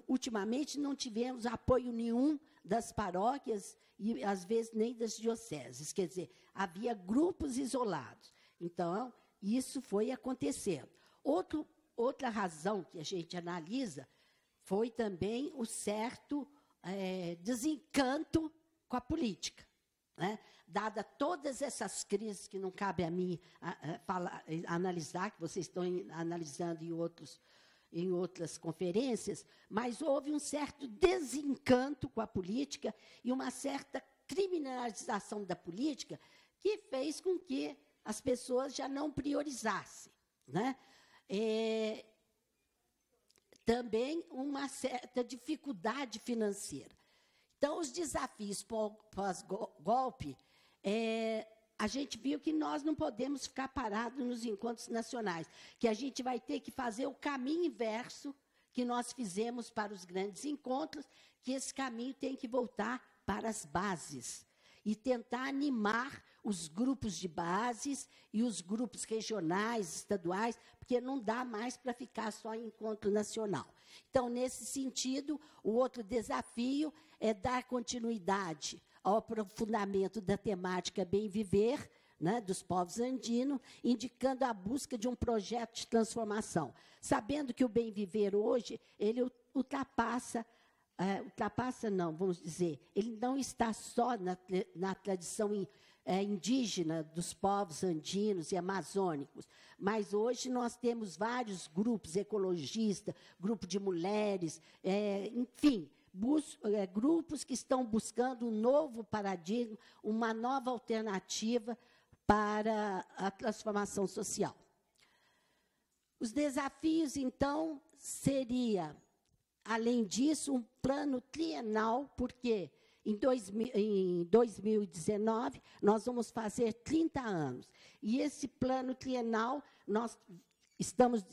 ultimamente não tivemos apoio nenhum das paróquias e, às vezes, nem das dioceses. Quer dizer, havia grupos isolados. Então, isso foi acontecendo. Outra razão que a gente analisa foi também o certo desencanto com a política, né? Dada todas essas crises que não cabe a mim analisar, que vocês estão analisando em outras conferências, mas houve um certo desencanto com a política e uma certa criminalização da política que fez com que as pessoas já não priorizassem, né? Também uma certa dificuldade financeira. Então, os desafios pós-golpe, a gente viu que nós não podemos ficar parados nos encontros nacionais, que a gente vai ter que fazer o caminho inverso que nós fizemos para os grandes encontros, que esse caminho tem que voltar para as bases e tentar animar os grupos de bases e os grupos regionais, estaduais, porque não dá mais para ficar só em encontro nacional. Então, nesse sentido, o outro desafio é dar continuidade ao aprofundamento da temática Bem Viver, né, dos povos andinos, indicando a busca de um projeto de transformação, sabendo que o Bem Viver hoje, ele ultrapassa não, vamos dizer, ele não está só na tradição indígena dos povos andinos e amazônicos, mas hoje nós temos vários grupos ecologistas, grupo de mulheres, enfim, grupos que estão buscando um novo paradigma, uma nova alternativa para a transformação social. Os desafios, então, seria, além disso, um plano trienal, porque em 2019 nós vamos fazer 30 anos. E esse plano trienal nós estamos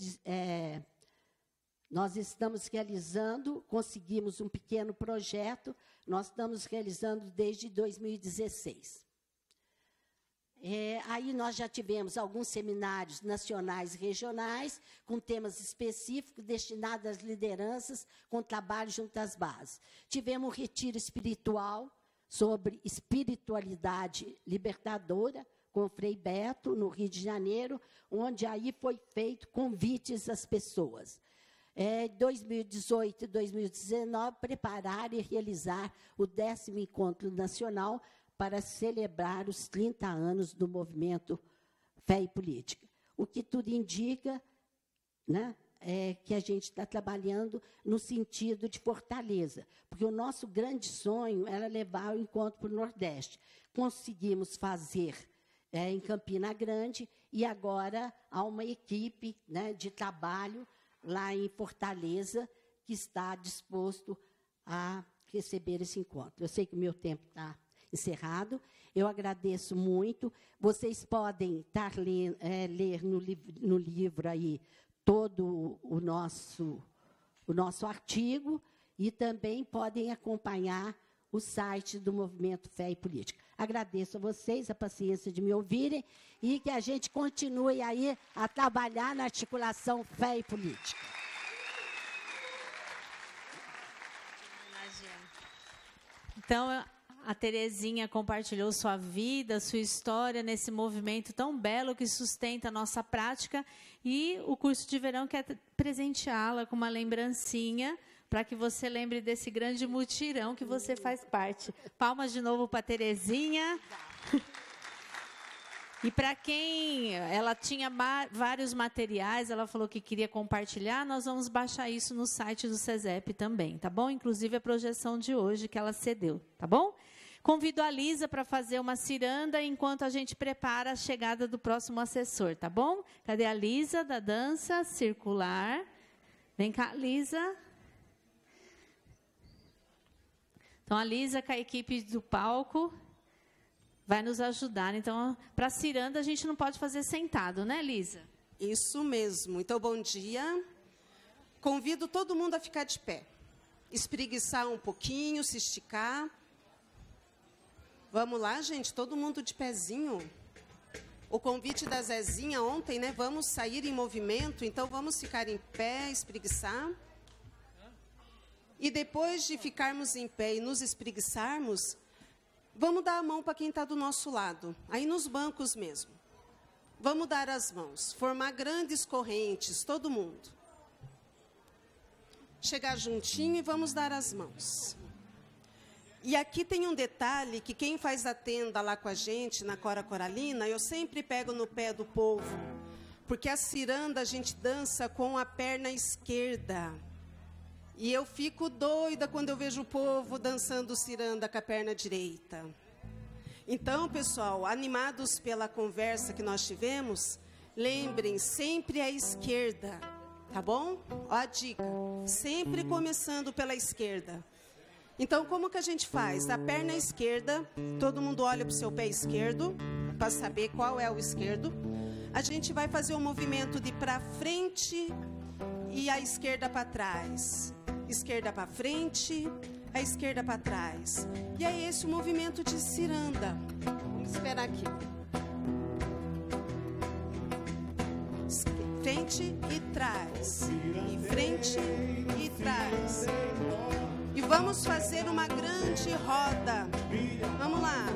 realizando, conseguimos um pequeno projeto, nós estamos realizando desde 2016. Aí nós já tivemos alguns seminários nacionais e regionais, com temas específicos destinados às lideranças, com trabalho junto às bases. Tivemos um retiro espiritual sobre espiritualidade libertadora, com o Frei Beto, no Rio de Janeiro, onde aí foi feito convites às pessoas. 2018 e 2019, preparar e realizar o 10º Encontro Nacional para celebrar os 30 anos do movimento Fé e Política. O que tudo indica, né, é que a gente está trabalhando no sentido de fortaleza, porque o nosso grande sonho era levar o encontro para o Nordeste. Conseguimos fazer em Campina Grande, e agora há uma equipe, né, de trabalho lá em Fortaleza que está disposto a receber esse encontro. Eu sei que o meu tempo está encerrado. Eu agradeço muito. Vocês podem ler no livro aí todo o nosso artigo, e também podem acompanhar o site do Movimento Fé e Política. Agradeço a vocês a paciência de me ouvirem e que a gente continue aí a trabalhar na articulação Fé e Política. Então, a Terezinha compartilhou sua vida, sua história nesse movimento tão belo que sustenta a nossa prática, e o curso de verão quer presenteá-la com uma lembrancinha para que você lembre desse grande mutirão que você faz parte. Palmas de novo para a Terezinha. E para quem ela tinha vários materiais, ela falou que queria compartilhar, nós vamos baixar isso no site do SESEP também, tá bom? Inclusive a projeção de hoje que ela cedeu, tá bom? Convido a Lisa para fazer uma ciranda enquanto a gente prepara a chegada do próximo assessor, tá bom? Cadê a Lisa da dança circular? Vem cá, Lisa. Então, a Lisa, com a equipe do palco, vai nos ajudar. Então, para a ciranda, a gente não pode fazer sentado, né, Lisa? Isso mesmo. Então, bom dia. Convido todo mundo a ficar de pé. Espreguiçar um pouquinho, se esticar. Vamos lá, gente, todo mundo de pezinho. O convite da Zezinha ontem, né? Vamos sair em movimento, então vamos ficar em pé, espreguiçar. E depois de ficarmos em pé e nos espreguiçarmos, vamos dar a mão para quem está do nosso lado, aí nos bancos mesmo. Vamos dar as mãos, formar grandes correntes, todo mundo. Chegar juntinho e vamos dar as mãos. E aqui tem um detalhe que quem faz a tenda lá com a gente, na Cora Coralina, eu sempre pego no pé do povo, porque a ciranda a gente dança com a perna esquerda. E eu fico doida quando eu vejo o povo dançando ciranda com a perna direita. Então, pessoal, animados pela conversa que nós tivemos, lembrem sempre a esquerda, tá bom? Ó a dica, sempre começando pela esquerda. Então, como que a gente faz? A perna esquerda, todo mundo olha para o seu pé esquerdo, para saber qual é o esquerdo. A gente vai fazer um movimento de para frente e a esquerda para trás. Esquerda para frente, a esquerda para trás. E é esse o movimento de ciranda. Vamos esperar aqui. Frente e trás. E frente e trás. E vamos fazer uma grande roda. Vamos lá.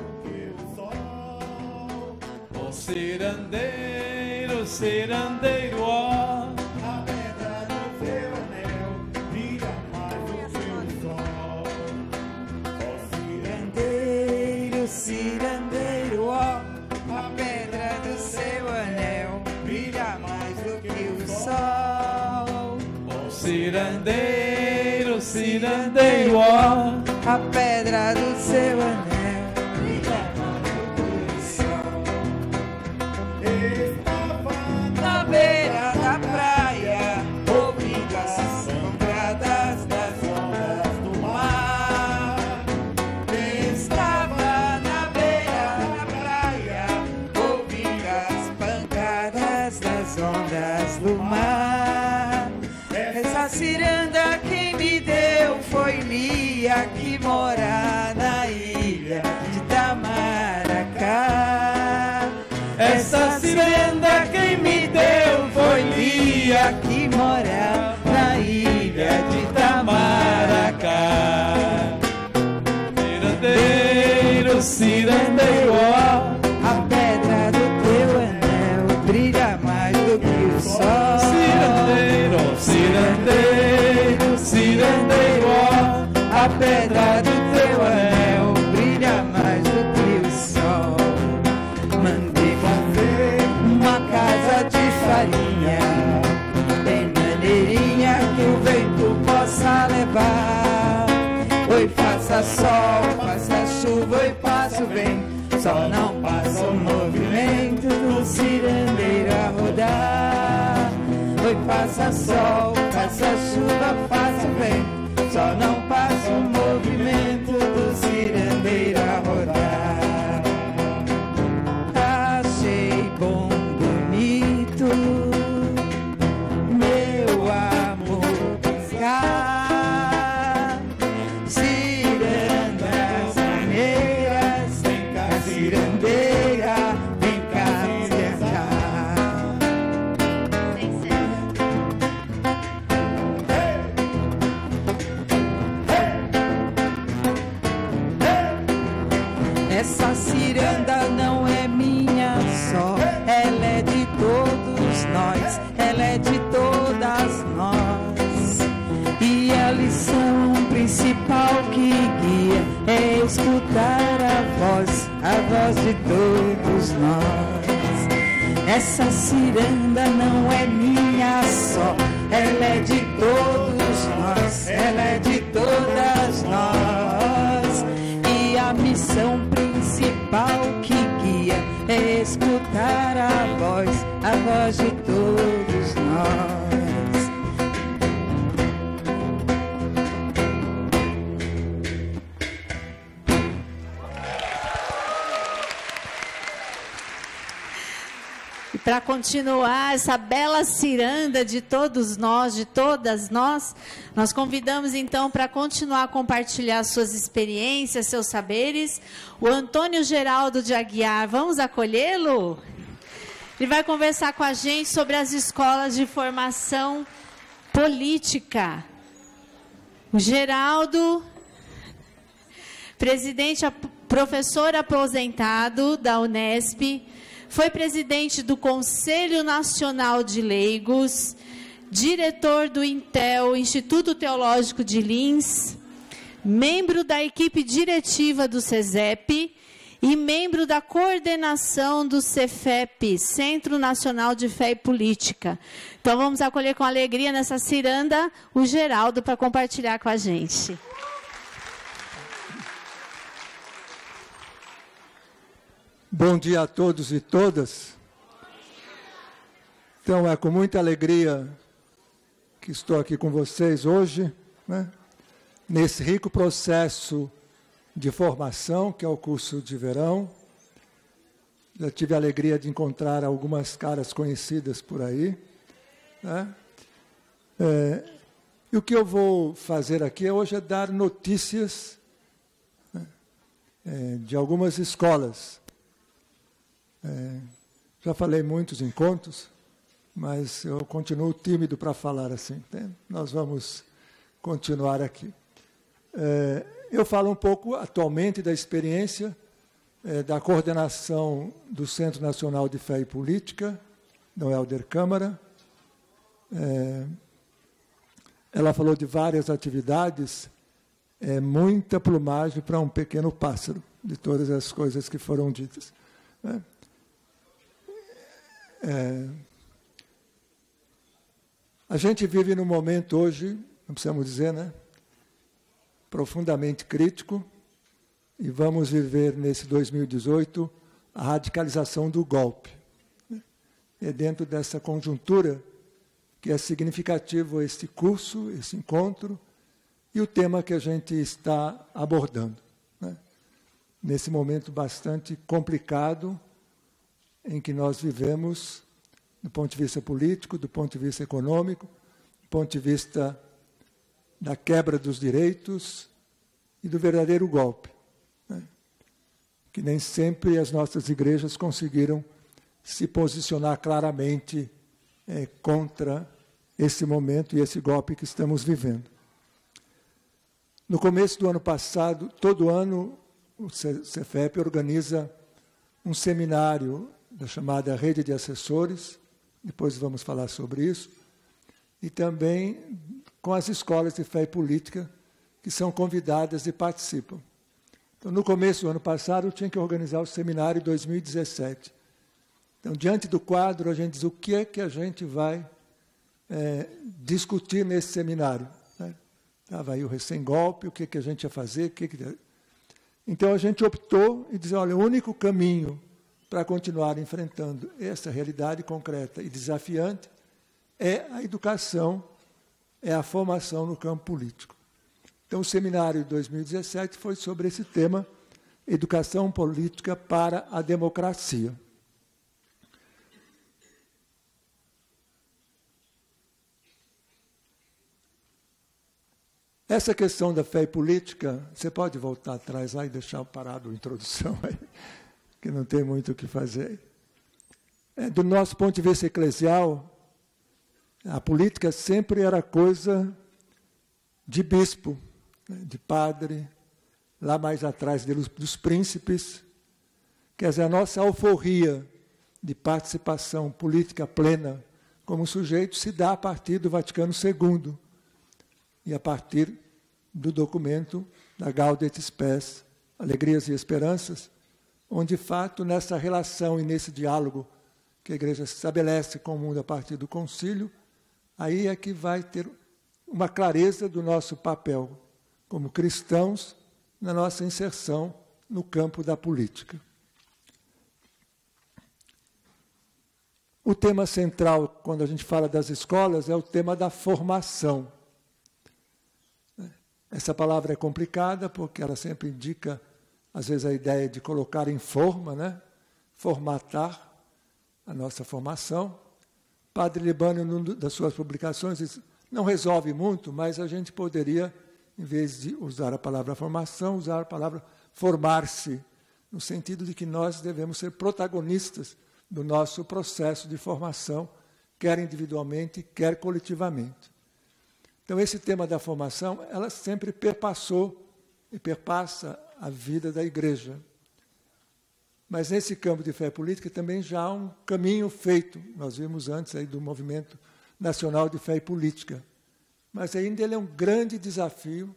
O cirandeiro, cirandeiro, ó. A pedra do seu anel brilha mais do que o sol. Ó cirandeiro, cirandeiro, ó. A pedra do seu anel brilha mais do que o sol. O cirandeiro, cirandeiro, ó. A pedra do seu anel brilha mais do que o sol. Estava na beira da praia, ouvindo as pancadas das ondas do mar. Estava na beira da praia, ouvindo as pancadas das ondas do mar. Essa ciranda quem me deu foi Lia, que mora na ilha de Itamaracá. Essa ciranda quem me deu foi Lia, que mora na ilha de Itamaracá. Cirandeiro, cirandeiro, ó. A pedra do teu anel brilha mais do que o sol. Cirandeiro, cirandeiro, cirandeiro, ó. A pedra do teu anel brilha mais do que o sol. Mandei fazer uma casa de farinha, bem maneirinha, que o vento possa levar. Oi, faça sol, faça chuva, oi, passa o vento, só não passa o movimento do cirandeiro a rodar. Oi, faça sol, faça chuva, faça o vento, só não passa o movimento do cirandeiro a rodar. Achei bom, bonito, meu amor, piscar. Cirandas maneiras, vem cá, cirandeira, vem cá viajar. Essa ciranda não é minha só, ela é de todos nós, ela é de todas nós. E a lição principal que guia é escutar a voz de todos nós. Essa ciranda não é minha só, ela é de todos nós, ela é de todas nós. E a missão principal que guia é escutar a voz de todos nós. Para continuar essa bela ciranda de todos nós, de todas nós, nós convidamos então para continuar a compartilhar suas experiências, seus saberes, o Antônio Geraldo de Aguiar. Vamos acolhê-lo? Ele vai conversar com a gente sobre as escolas de formação política. O Geraldo, professor aposentado da Unesp, foi presidente do Conselho Nacional de Leigos, diretor do INTEL, Instituto Teológico de Lins, membro da equipe diretiva do SESEP e membro da coordenação do CEFEP, Centro Nacional de Fé e Política. Então, vamos acolher com alegria nessa ciranda o Geraldo para compartilhar com a gente. Bom dia a todos e todas. Então, é com muita alegria que estou aqui com vocês hoje, né, nesse rico processo de formação, que é o curso de verão. Já tive a alegria de encontrar algumas caras conhecidas por aí, né? E o que eu vou fazer aqui hoje é dar notícias, né, de algumas escolas. Já falei em muitos encontros, mas eu continuo tímido para falar assim. Nós vamos continuar aqui. Eu falo um pouco atualmente da experiência da coordenação do Centro Nacional de Fé e Política, do Helder Câmara. Ela falou de várias atividades, muita plumagem para um pequeno pássaro, de todas as coisas que foram ditas, né? A gente vive num momento hoje, não precisamos dizer, né, profundamente crítico, e vamos viver nesse 2018 a radicalização do golpe. É dentro dessa conjuntura que é significativo esse curso, esse encontro, e o tema que a gente está abordando, né, nesse momento bastante complicado em que nós vivemos, do ponto de vista político, do ponto de vista econômico, do ponto de vista da quebra dos direitos e do verdadeiro golpe, né, que nem sempre as nossas igrejas conseguiram se posicionar claramente contra esse momento e esse golpe que estamos vivendo. No começo do ano passado, todo ano, o CEFEP organiza um seminário da chamada Rede de Assessores, depois vamos falar sobre isso, e também com as escolas de fé e política, que são convidadas e participam. Então, no começo do ano passado, eu tinha que organizar o seminário 2017. Então, diante do quadro, a gente diz o que é que a gente vai discutir nesse seminário, né? Estava aí o recém-golpe, o que é que a gente ia fazer, Então, a gente optou e disse, olha, o único caminho para continuar enfrentando essa realidade concreta e desafiante é a educação, é a formação no campo político. Então, o seminário de 2017 foi sobre esse tema, Educação Política para a Democracia. Essa questão da fé e política, você pode voltar atrás lá e deixar parado a introdução aí, que não tem muito o que fazer. Do nosso ponto de vista eclesial, a política sempre era coisa de bispo, de padre, lá mais atrás dos príncipes. Quer dizer, a nossa alforria de participação política plena como sujeito se dá a partir do Vaticano II e a partir do documento da Gaudet Spes, Alegrias e Esperanças, onde, de fato, nessa relação e nesse diálogo que a Igreja estabelece com o mundo a partir do concílio, aí é que vai ter uma clareza do nosso papel como cristãos na nossa inserção no campo da política. O tema central, quando a gente fala das escolas, é o tema da formação. Essa palavra é complicada porque ela sempre indica, às vezes, a ideia de colocar em forma, né? Formatar a nossa formação. Padre Libânio, em uma das suas publicações, diz, não resolve muito, mas a gente poderia, em vez de usar a palavra formação, usar a palavra formar-se, no sentido de que nós devemos ser protagonistas do nosso processo de formação, quer individualmente, quer coletivamente. Então, esse tema da formação, ela sempre perpassou e perpassa a vida da Igreja. Mas nesse campo de fé política também já há um caminho feito. Nós vimos antes aí do Movimento Nacional de Fé e Política. Mas ainda ele é um grande desafio,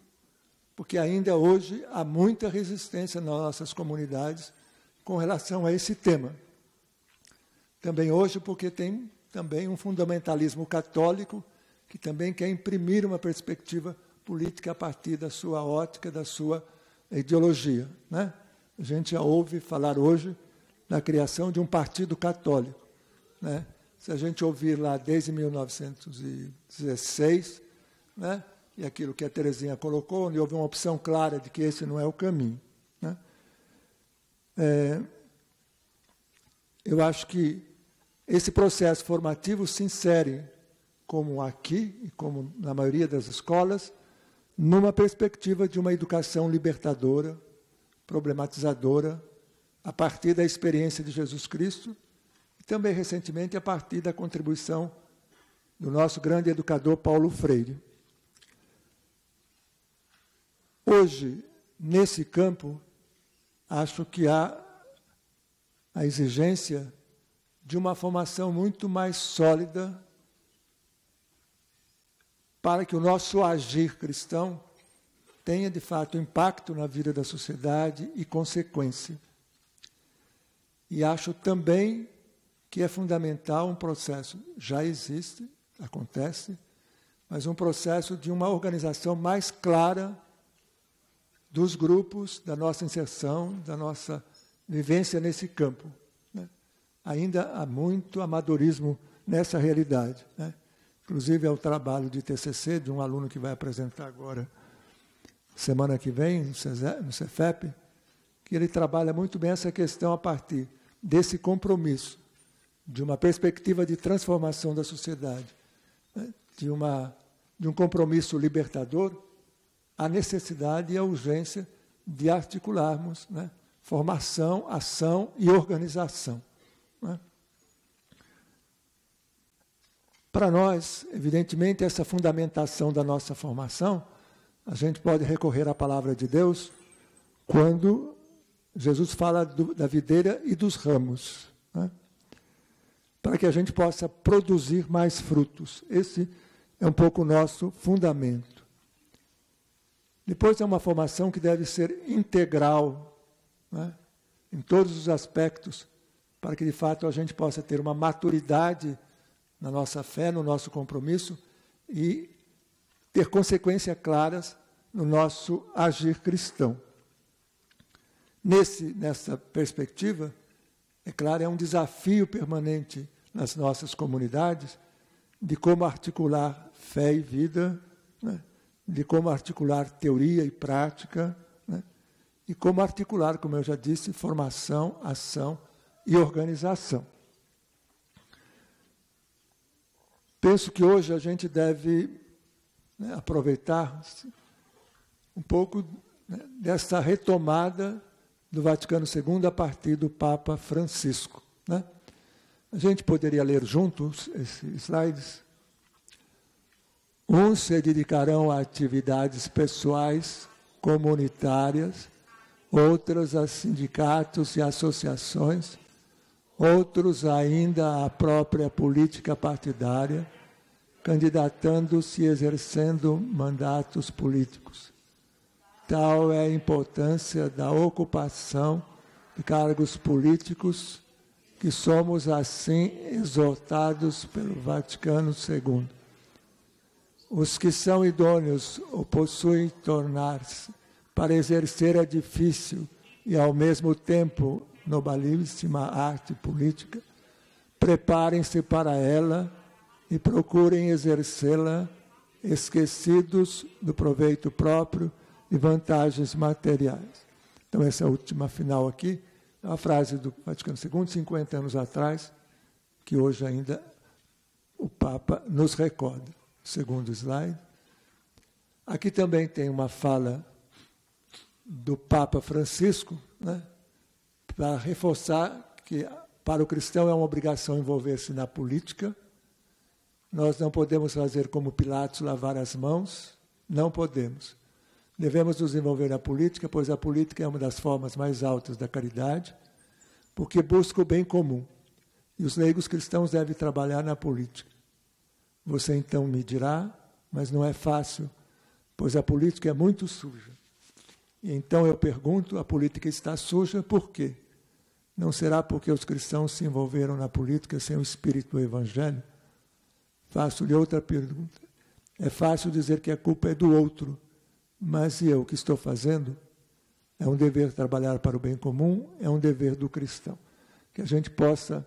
porque ainda hoje há muita resistência nas nossas comunidades com relação a esse tema. Também hoje, porque tem também um fundamentalismo católico que também quer imprimir uma perspectiva política a partir da sua ótica, da sua ideologia, né? A gente já ouve falar hoje da criação de um partido católico, né? Se a gente ouvir lá desde 1916, né? E aquilo que a Terezinha colocou, onde houve uma opção clara de que esse não é o caminho, né? Eu acho que esse processo formativo se insere, como aqui e como na maioria das escolas, numa perspectiva de uma educação libertadora, problematizadora, a partir da experiência de Jesus Cristo e também, recentemente, a partir da contribuição do nosso grande educador Paulo Freire. Hoje, nesse campo, acho que há a exigência de uma formação muito mais sólida para que o nosso agir cristão tenha, de fato, impacto na vida da sociedade e consequência. E acho também que é fundamental um processo, já existe, acontece, mas um processo de uma organização mais clara dos grupos, da nossa inserção, da nossa vivência nesse campo, né? Ainda há muito amadorismo nessa realidade, né? Inclusive, é o trabalho de TCC, de um aluno que vai apresentar agora, semana que vem, no Cefep, que ele trabalha muito bem essa questão a partir desse compromisso, de uma perspectiva de transformação da sociedade, né? de um compromisso libertador, a necessidade e a urgência de articularmos, né? Formação, ação e organização, né? Para nós, evidentemente, essa fundamentação da nossa formação, a gente pode recorrer à palavra de Deus quando Jesus fala da videira e dos ramos, né? Para que a gente possa produzir mais frutos. Esse é um pouco o nosso fundamento. Depois é uma formação que deve ser integral, né? Em todos os aspectos, para que, de fato, a gente possa ter uma maturidade na nossa fé, no nosso compromisso e ter consequências claras no nosso agir cristão. Nessa perspectiva, é claro, é um desafio permanente nas nossas comunidades de como articular fé e vida, né? De como articular teoria e prática, né? E como articular, como eu já disse, formação, ação e organização. Penso que hoje a gente deve, né, aproveitar um pouco, né, dessa retomada do Vaticano II a partir do Papa Francisco, né? A gente poderia ler juntos esses slides. Uns se dedicarão a atividades pessoais, comunitárias, outros a sindicatos e associações, outros ainda à própria política partidária, candidatando-se e exercendo mandatos políticos. Tal é a importância da ocupação de cargos políticos, que somos assim exortados pelo Vaticano II. Os que são idôneos ou possuem tornar-se para exercer a difícil e, ao mesmo tempo, nobilíssima arte política, preparem-se para ela e procurem exercê-la, esquecidos do proveito próprio e vantagens materiais. Então, essa última final aqui é uma frase do Vaticano II, 50 anos atrás, que hoje ainda o Papa nos recorda. Segundo slide. Aqui também tem uma fala do Papa Francisco, né, para reforçar que para o cristão é uma obrigação envolver-se na política. Nós não podemos fazer como Pilatos, lavar as mãos, não podemos. Devemos nos envolver na política, pois a política é uma das formas mais altas da caridade, porque busca o bem comum. E os leigos cristãos devem trabalhar na política. Você então me dirá, mas não é fácil, pois a política é muito suja. E então eu pergunto, a política está suja por quê? Não será porque os cristãos se envolveram na política sem o espírito do Evangelho? Faço-lhe outra pergunta. É fácil dizer que a culpa é do outro, mas e eu, o que estou fazendo? É um dever trabalhar para o bem comum, é um dever do cristão. Que a gente possa,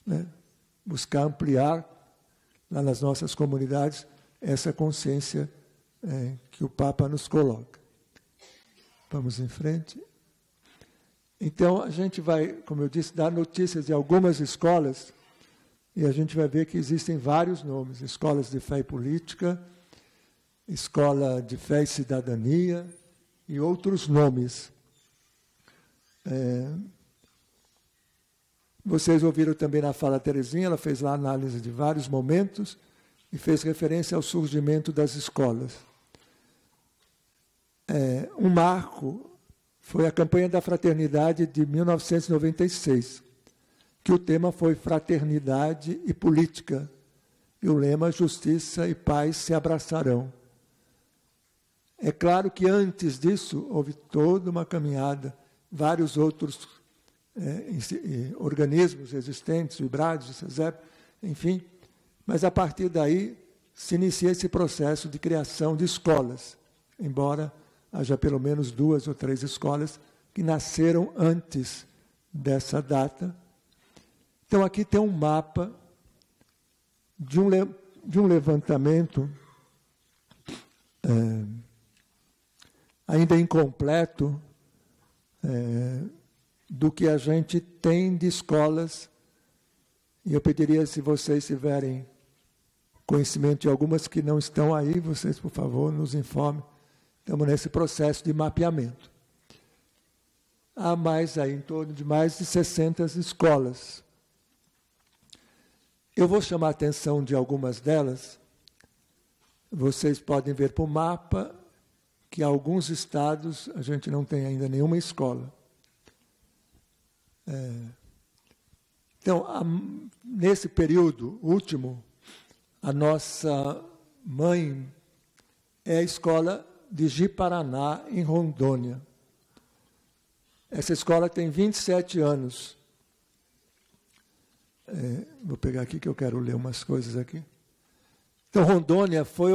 né, buscar ampliar lá nas nossas comunidades essa consciência que o Papa nos coloca. Vamos em frente. Então, a gente vai, como eu disse, dar notícias de algumas escolas, e a gente vai ver que existem vários nomes: escolas de fé e política, escola de fé e cidadania, e outros nomes. Vocês ouviram também na fala da Terezinha, ela fez lá análise de vários momentos e fez referência ao surgimento das escolas. Um marco foi a campanha da fraternidade de 1996, que o tema foi Fraternidade e Política, e o lema Justiça e Paz se abraçarão. É claro que antes disso houve toda uma caminhada, vários outros organismos existentes, o IBRADES, o SESEP, enfim, mas a partir daí se inicia esse processo de criação de escolas, embora haja pelo menos 2 ou 3 escolas que nasceram antes dessa data. Então, aqui tem um mapa de um levantamento ainda incompleto do que a gente tem de escolas, e eu pediria, se vocês tiverem conhecimento de algumas que não estão aí, vocês, por favor, nos informem. Estamos nesse processo de mapeamento. Há mais aí, em torno de mais de 60 escolas. Eu vou chamar a atenção de algumas delas. Vocês podem ver por mapa que em alguns estados a gente não tem ainda nenhuma escola. Então, nesse período último, a nossa mãe é a escola de Ji-Paraná, em Rondônia. Essa escola tem 27 anos. Vou pegar aqui que eu quero ler umas coisas aqui. Então, Rondônia foi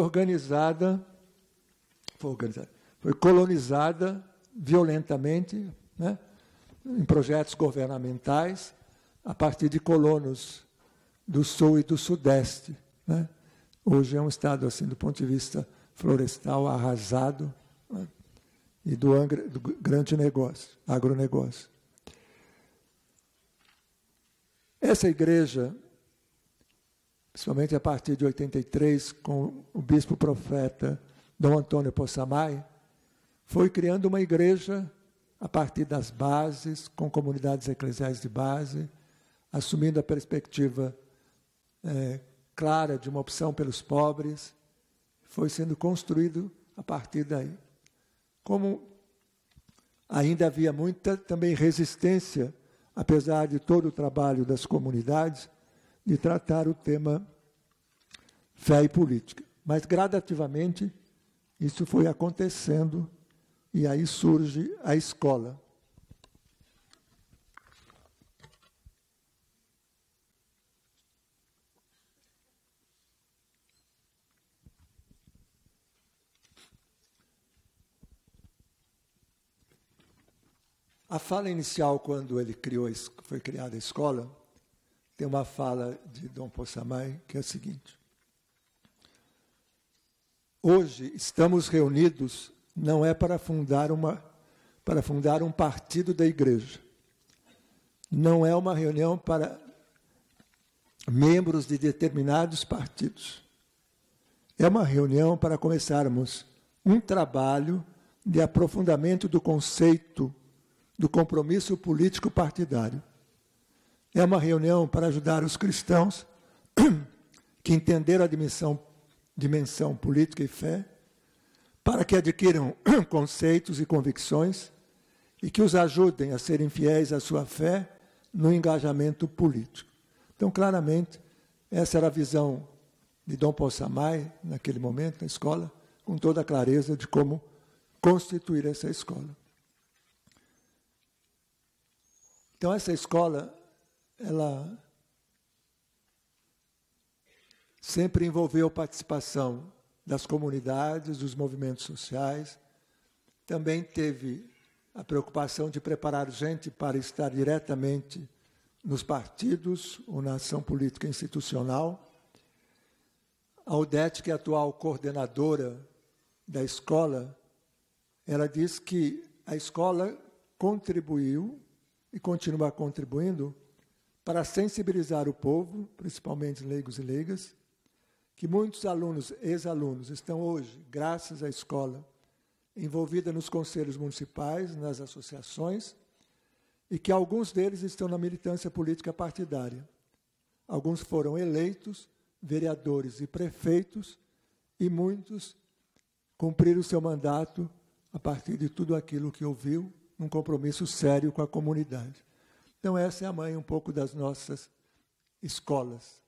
colonizada violentamente, né, em projetos governamentais, a partir de colonos do sul e do sudeste, né? Hoje é um estado, assim, do ponto de vista florestal, arrasado, né, e do grande negócio, agronegócio. Essa igreja, principalmente a partir de 83, com o bispo profeta Dom Antônio Possamay, foi criando uma igreja a partir das bases, com comunidades eclesiais de base, assumindo a perspectiva clara de uma opção pelos pobres. Foi sendo construído a partir daí. Como ainda havia muita também resistência, apesar de todo o trabalho das comunidades, de tratar o tema fé e política. Mas, gradativamente, isso foi acontecendo, e aí surge a escola. A fala inicial, quando ele foi criada a escola, tem uma fala de Dom Possamay, que é a seguinte: hoje estamos reunidos não é para fundar um partido da igreja. Não é uma reunião para membros de determinados partidos. É uma reunião para começarmos um trabalho de aprofundamento do conceito do compromisso político partidário. É uma reunião para ajudar os cristãos que entenderam a dimensão política e fé, para que adquiram conceitos e convicções e que os ajudem a serem fiéis à sua fé no engajamento político. Então, claramente, essa era a visão de Dom Possamay, naquele momento, na escola, com toda a clareza de como constituir essa escola. Então, essa escola, ela sempre envolveu a participação das comunidades, dos movimentos sociais. Também teve a preocupação de preparar gente para estar diretamente nos partidos ou na ação política institucional. A Odete, que é a atual coordenadora da escola, ela diz que a escola contribuiu e continua contribuindo para sensibilizar o povo, principalmente leigos e leigas, que muitos alunos, ex-alunos, estão hoje, graças à escola, envolvida nos conselhos municipais, nas associações, e que alguns deles estão na militância política partidária. Alguns foram eleitos, vereadores e prefeitos, e muitos cumpriram o seu mandato a partir de tudo aquilo que ouviu, um compromisso sério com a comunidade. Então, essa é a mãe um pouco das nossas escolas.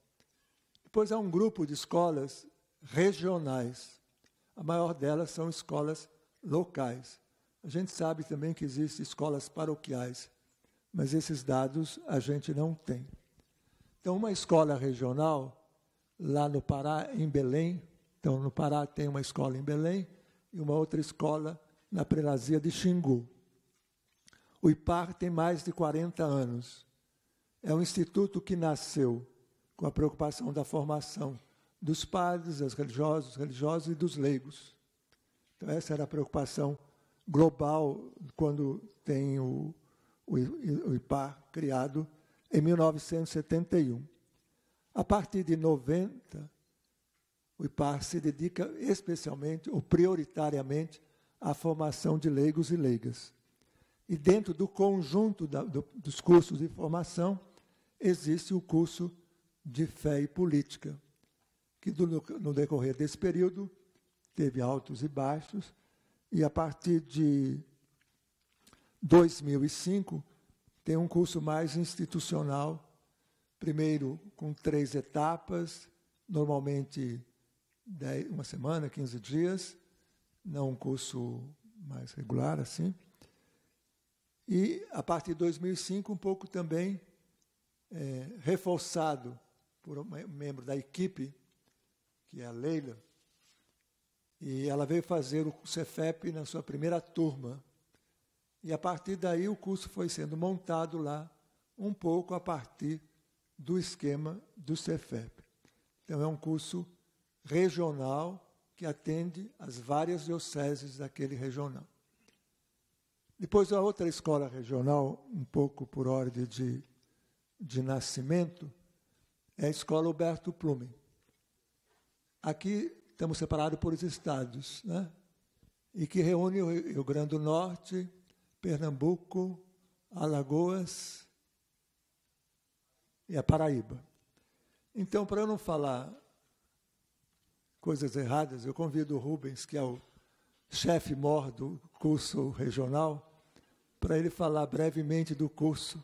Depois há um grupo de escolas regionais. A maior delas são escolas locais. A gente sabe também que existem escolas paroquiais, mas esses dados a gente não tem. Então, uma escola regional, lá no Pará, em Belém, então, no Pará tem uma escola em Belém e uma outra escola na Prelazia de Xingu. O IPAR tem mais de 40 anos. É um instituto que nasceu com a preocupação da formação dos padres, dos religiosos e dos leigos. Então, essa era a preocupação global quando tem o IPAR criado em 1971. A partir de 90, o IPAR se dedica especialmente ou prioritariamente à formação de leigos e leigas. E dentro do conjunto dos cursos de formação, existe o curso de fé e política, que no decorrer desse período teve altos e baixos, e a partir de 2005 tem um curso mais institucional, primeiro com 3 etapas, normalmente uma semana, 15 dias, não um curso mais regular assim. E, a partir de 2005, um pouco também reforçado por um membro da equipe, que é a Leila, e ela veio fazer o Cefep na sua primeira turma. E, a partir daí, o curso foi sendo montado lá, um pouco a partir do esquema do Cefep. Então, é um curso regional que atende as várias dioceses daquele regional. Depois, a outra escola regional, um pouco por ordem de nascimento, é a Escola Huberto Plumen. Aqui estamos separados por estados, né? E que reúne o Rio Grande do Norte, Pernambuco, Alagoas e a Paraíba. Então, para eu não falar coisas erradas, eu convido o Rubens, que é o chefe-mor do curso regional, para ele falar brevemente do curso.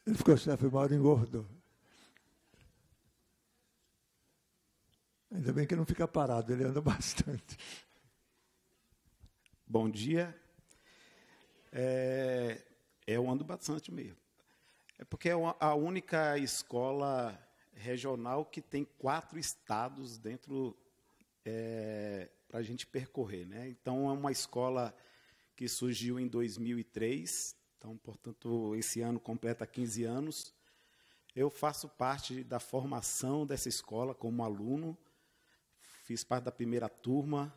Ele ficou chefe-mor e engordou. Ainda bem que ele não fica parado, ele anda bastante. Bom dia. Eu ando bastante mesmo. É porque é a única escola regional que tem 4 estados dentro para a gente percorrer, né? Então, é uma escola que surgiu em 2003. Então, portanto, esse ano completa 15 anos. Eu faço parte da formação dessa escola como aluno. Fiz parte da primeira turma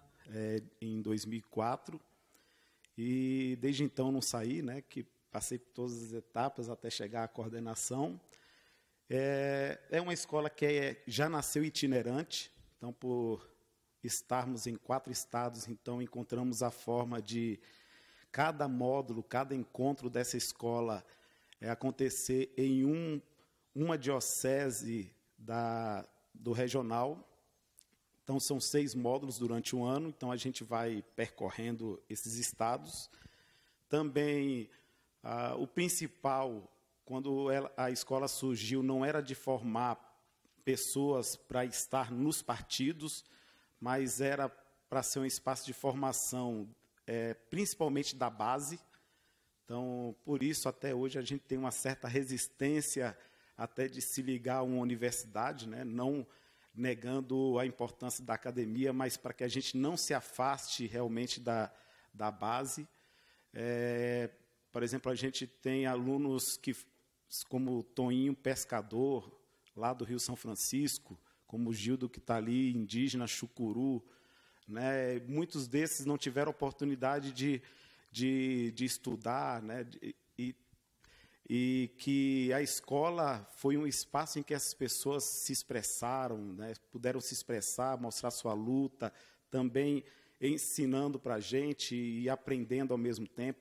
em 2004. E desde então não saí, né? Que passei por todas as etapas até chegar à coordenação. É uma escola que já nasceu itinerante. Então, por estarmos em 4 estados, então encontramos a forma de cada módulo, cada encontro dessa escola acontecer em uma diocese do regional. Então, são 6 módulos durante um ano, então a gente vai percorrendo esses estados. Também, o principal, quando a escola surgiu, não era de formar pessoas para estar nos partidos, mas era para ser um espaço de formação, principalmente da base. Então, por isso, até hoje, a gente tem uma certa resistência até de se ligar a uma universidade, né? Não negando a importância da academia, mas para que a gente não se afaste realmente da base. Por exemplo, a gente tem alunos como Toninho Pescador, lá do Rio São Francisco, como o Gildo, que está ali, indígena, Chucuru, né? Muitos desses não tiveram oportunidade de estudar, né? E que a escola foi um espaço em que as pessoas se expressaram, né? Puderam se expressar, mostrar sua luta, também ensinando para a gente e aprendendo ao mesmo tempo.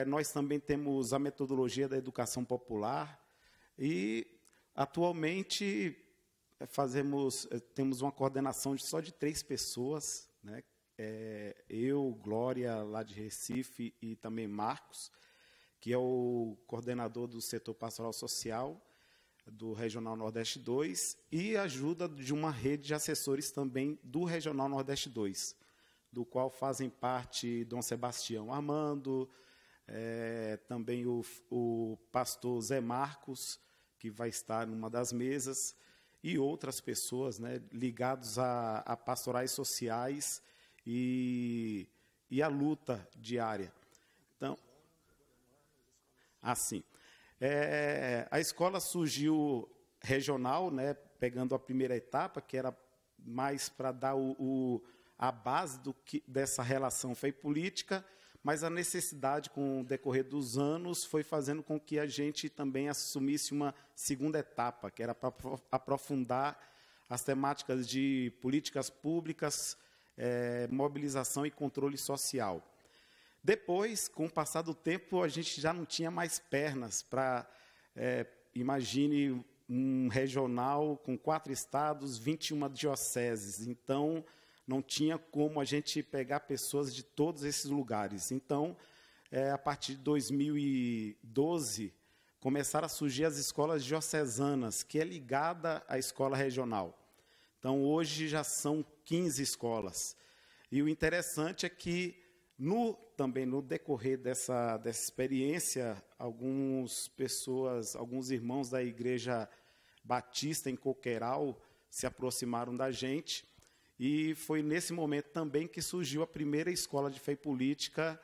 Nós também temos a metodologia da educação popular e, atualmente, temos uma coordenação só de 3 pessoas, né? Eu, Glória, lá de Recife, e também Marcos, que é o coordenador do setor pastoral social do Regional Nordeste 2, e ajuda de uma rede de assessores também do Regional Nordeste 2, do qual fazem parte Dom Sebastião Armando, também o pastor Zé Marcos, que vai estar numa das mesas, e outras pessoas, né, ligados a pastorais sociais e a luta diária. Então, assim, a escola surgiu regional, né, pegando a primeira etapa, que era mais para dar a base dessa relação fé e política, mas a necessidade, com o decorrer dos anos, foi fazendo com que a gente também assumisse uma segunda etapa, que era para aprofundar as temáticas de políticas públicas, mobilização e controle social. Depois, com o passar do tempo, a gente já não tinha mais pernas para, imagine, um regional com 4 estados, 21 dioceses. Então, não tinha como a gente pegar pessoas de todos esses lugares. Então, a partir de 2012, começaram a surgir as escolas diocesanas, que é ligada à escola regional. Então, hoje já são 15 escolas. E o interessante é que, também no decorrer dessa experiência, alguns irmãos da Igreja Batista em Coqueiral se aproximaram da gente, e foi nesse momento também que surgiu a primeira escola de fé e política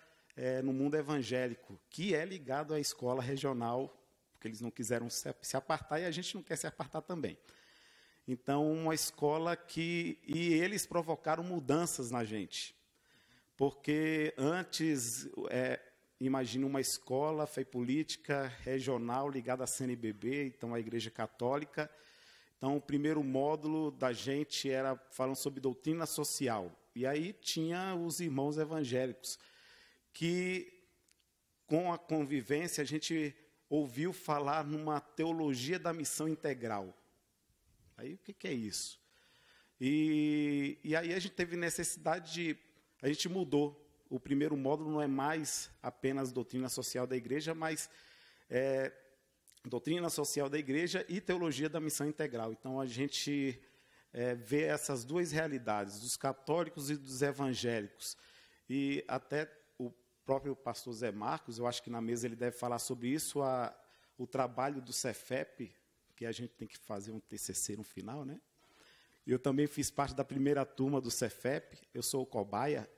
no mundo evangélico, que é ligado à escola regional, porque eles não quiseram se apartar e a gente não quer se apartar também. Então, uma escola e eles provocaram mudanças na gente, porque antes, imagina uma escola fé e política regional ligada à CNBB, então à Igreja Católica. Então, o primeiro módulo da gente era falando sobre doutrina social. E aí tinha os irmãos evangélicos, que, com a convivência, a gente ouviu falar numa teologia da missão integral. Aí, o que é isso? E aí a gente teve necessidade a gente mudou. O primeiro módulo não é mais apenas doutrina social da igreja, mas doutrina social da igreja e teologia da missão integral. Então, a gente vê essas duas realidades, dos católicos e dos evangélicos. E até o próprio pastor Zé Marcos, eu acho que na mesa ele deve falar sobre isso, o trabalho do Cefep, que a gente tem que fazer um TCC no final, né? Eu também fiz parte da primeira turma do Cefep, eu sou o cobaia.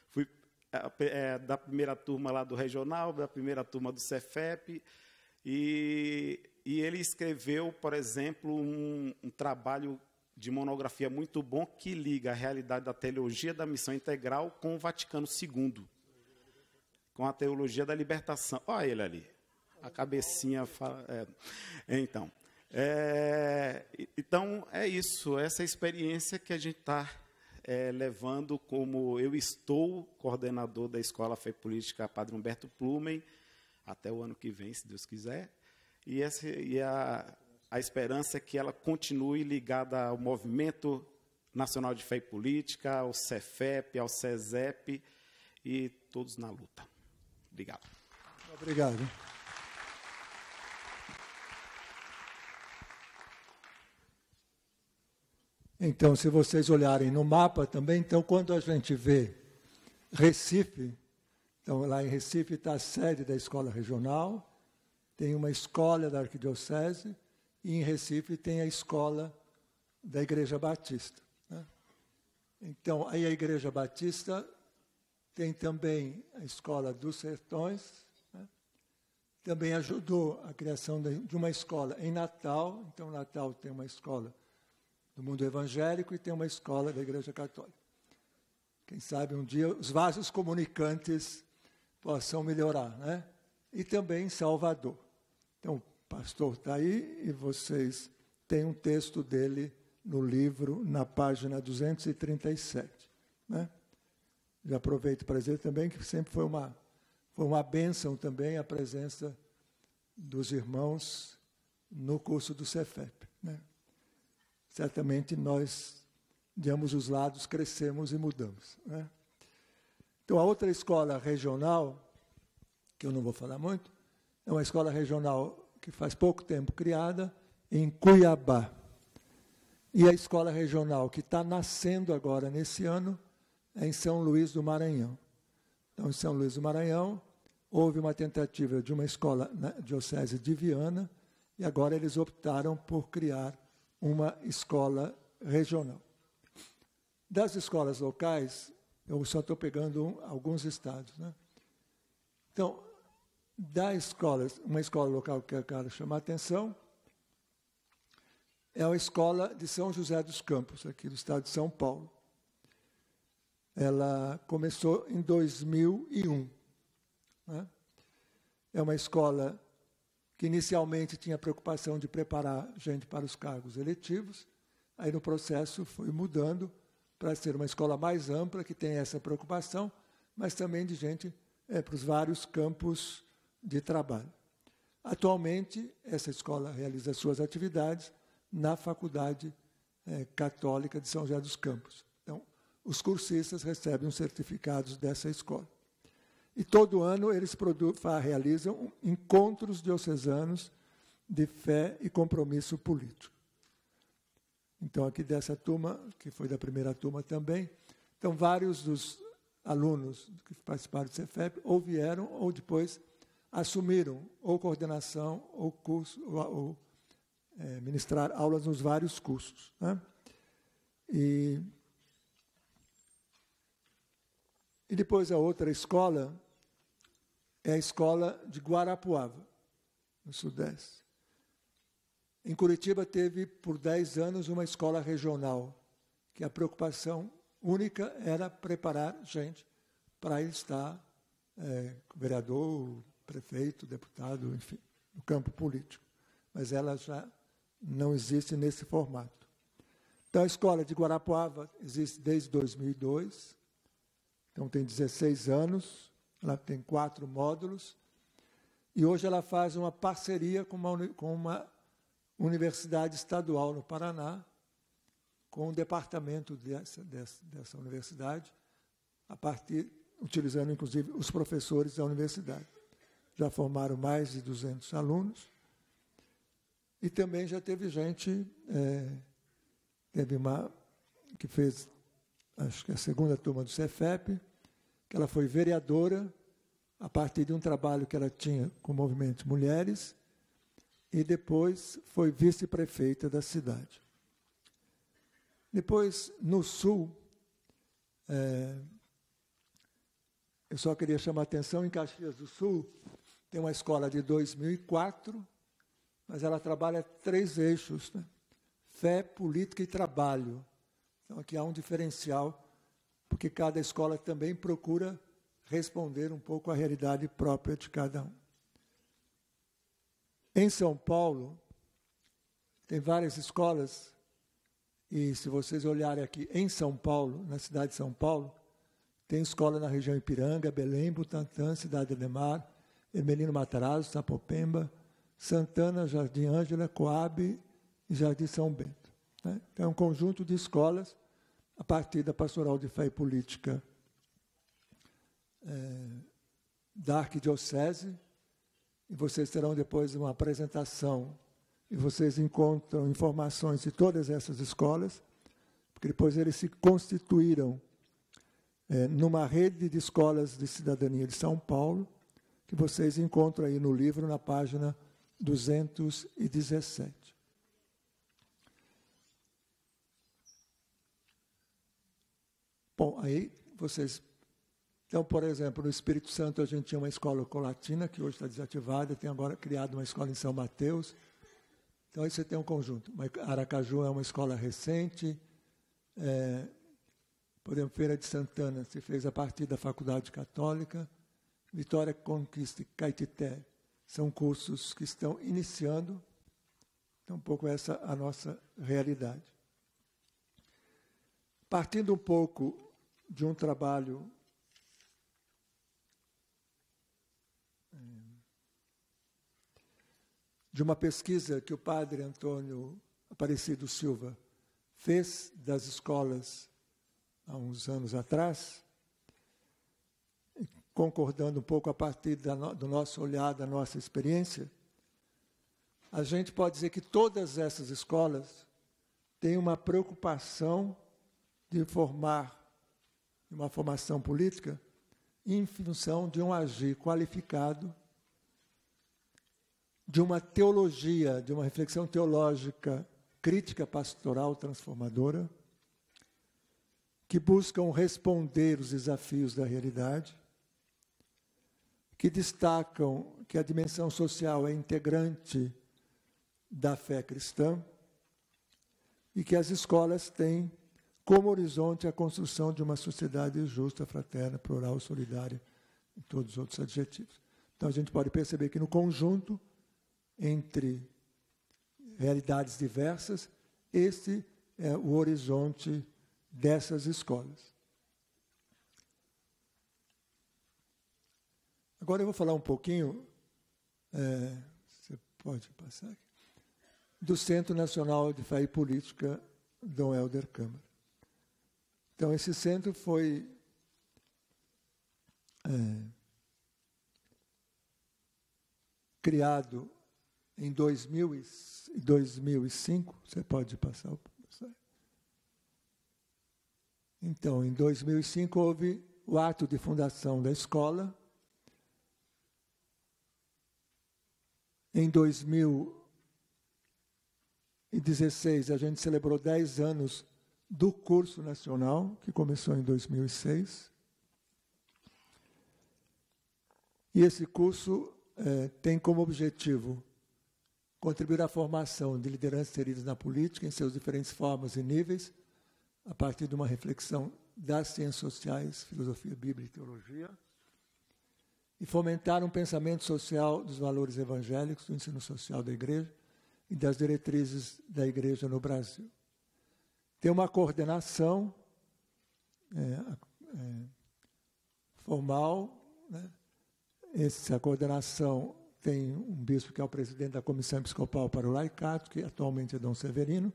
Fui da primeira turma lá do regional, da primeira turma do Cefep, e ele escreveu, por exemplo, um trabalho de monografia muito bom que liga a realidade da teologia da missão integral com o Vaticano II, com a teologia da libertação. Olha ele ali, a cabecinha fala. Então, é isso, essa experiência que a gente está levando, como eu estou coordenador da Escola Fé e Política Padre Humberto Plumen, até o ano que vem, se Deus quiser, e a esperança é que ela continue ligada ao Movimento Nacional de Fé e Política, ao Cefep, ao CESEP, e todos na luta. Obrigado. Obrigado. Então, se vocês olharem no mapa também, então, quando a gente vê Recife, então, lá em Recife está a sede da escola regional, tem uma escola da arquidiocese, e em Recife tem a escola da Igreja Batista, né? Então, aí a Igreja Batista tem também a Escola dos Sertões, né? Também ajudou a criação de uma escola em Natal. Então, Natal tem uma escola do mundo evangélico e tem uma escola da Igreja Católica. Quem sabe um dia os vasos comunicantes possam melhorar, né? E também em Salvador. Então, o pastor está aí e vocês têm um texto dele no livro, na página 237. Né? Já aproveito para dizer também que sempre foi uma bênção também a presença dos irmãos no curso do Cefep, né? Certamente nós, de ambos os lados, crescemos e mudamos, né? Então, a outra escola regional, que eu não vou falar muito, é uma escola regional que faz pouco tempo criada, em Cuiabá. E a escola regional que está nascendo agora, nesse ano, é em São Luís do Maranhão. Então, em São Luís do Maranhão, houve uma tentativa de uma escola na diocese de Viana, e agora eles optaram por criar uma escola regional. Das escolas locais, eu só estou pegando alguns estados, né? Então, uma escola local que eu quero chamar a atenção, é a escola de São José dos Campos, aqui do estado de São Paulo. Ela começou em 2001. Né? É uma escola que inicialmente tinha a preocupação de preparar gente para os cargos eletivos, aí no processo foi mudando para ser uma escola mais ampla, que tem essa preocupação, mas também de gente para os vários campos de trabalho. Atualmente, essa escola realiza suas atividades na Faculdade Católica de São José dos Campos. Então, os cursistas recebem os certificados dessa escola. E todo ano eles realizam encontros diocesanos de fé e compromisso político. Então, aqui dessa turma, que foi da primeira turma também, então vários dos alunos que participaram do Cefep ou vieram ou depois assumiram ou coordenação ou curso, ou ministrar aulas nos vários cursos, né? E depois a outra escola é a escola de Guarapuava, no Sudeste. Em Curitiba teve, por 10 anos, uma escola regional, que a preocupação única era preparar gente para estar vereador, prefeito, deputado, enfim, no campo político. Mas ela já não existe nesse formato. Então, a escola de Guarapuava existe desde 2002, então tem 16 anos, ela tem 4 módulos, e hoje ela faz uma parceria com uma universidade estadual no Paraná, com o departamento dessa universidade, utilizando, inclusive, os professores da universidade. Já formaram mais de 200 alunos, e também já teve gente, teve uma que fez, acho que a segunda turma do Cefep, que ela foi vereadora a partir de um trabalho que ela tinha com o movimento Mulheres, e depois foi vice-prefeita da cidade. Depois, no Sul, eu só queria chamar a atenção, em Caxias do Sul, tem uma escola de 2004, mas ela trabalha 3 eixos, né? Fé, política e trabalho. Então, aqui há um diferencial, porque cada escola também procura responder um pouco à realidade própria de cada um. Em São Paulo, tem várias escolas, e se vocês olharem aqui em São Paulo, na cidade de São Paulo, tem escola na região Ipiranga, Belém, Butantã, Cidade Ademar, Hermelino Matarazzo, Sapopemba, Santana, Jardim Ângela, Coab e Jardim São Bento. Né? Então, é um conjunto de escolas, a partir da Pastoral de Fé e Política da Arquidiocese, e vocês terão depois uma apresentação, e vocês encontram informações de todas essas escolas porque depois eles se constituíram numa rede de escolas de cidadania de São Paulo, que vocês encontram aí no livro, na página 217. Bom, aí vocês... Então, por exemplo, no Espírito Santo a gente tinha uma escola colatina, que hoje está desativada, tem agora criado uma escola em São Mateus. Então, aí você tem um conjunto. Aracaju é uma escola recente. Por exemplo, Feira de Santana se fez a partir da Faculdade Católica. Vitória Conquista e Caetité são cursos que estão iniciando. Então, um pouco essa a nossa realidade. Partindo um pouco de um trabalho de uma pesquisa que o padre Antônio Aparecido Silva fez das escolas há uns anos atrás, concordando um pouco a partir do nosso olhar, da nossa experiência, a gente pode dizer que todas essas escolas têm uma preocupação de formar uma formação política em função de um agir qualificado, de uma teologia, de uma reflexão teológica crítica, pastoral, transformadora, que buscam responder os desafios da realidade, que destacam que a dimensão social é integrante da fé cristã e que as escolas têm como horizonte a construção de uma sociedade justa, fraterna, plural, solidária, e todos os outros adjetivos. Então, a gente pode perceber que, no conjunto, entre realidades diversas, esse é o horizonte dessas escolas. Agora eu vou falar um pouquinho, você pode passar aqui, do Centro Nacional de Fé e Política, Dom Helder Câmara. Então, esse centro foi criado em 2005, você pode passar o... Então, em 2005, houve o ato de fundação da escola. Em 2016, a gente celebrou 10 anos do curso nacional, que começou em 2006. E esse curso tem como objetivo contribuir à formação de lideranças inseridas na política, em seus diferentes formas e níveis, a partir de uma reflexão das ciências sociais, filosofia, bíblia e teologia, e fomentar um pensamento social dos valores evangélicos, do ensino social da Igreja e das diretrizes da Igreja no Brasil. Tem uma coordenação formal, né? Essa coordenação tem um bispo que é o presidente da Comissão Episcopal para o Laicato, que atualmente é Dom Severino.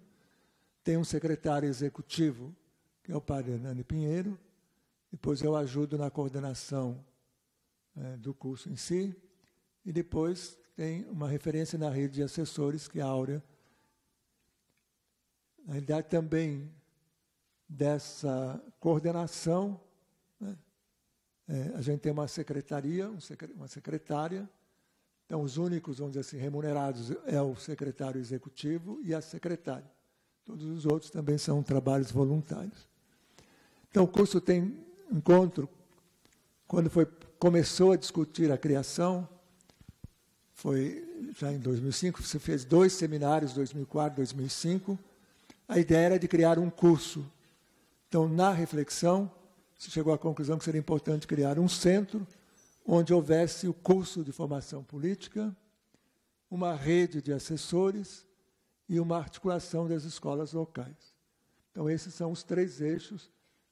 Tem um secretário executivo, que é o padre Hernani Pinheiro. Depois eu ajudo na coordenação do curso em si. E depois tem uma referência na rede de assessores, que é a Áurea. Na realidade, também dessa coordenação, né, a gente tem uma secretaria, uma secretária. Então, os únicos, vamos dizer assim, remunerados é o secretário executivo e a secretária. Todos os outros também são trabalhos voluntários. Então, o curso tem encontro, quando começou a discutir a criação, foi já em 2005, se fez 2 seminários, 2004, 2005. A ideia era de criar um curso. Então, na reflexão, se chegou à conclusão que seria importante criar um centro onde houvesse o curso de formação política, uma rede de assessores e uma articulação das escolas locais. Então, esses são os 3 eixos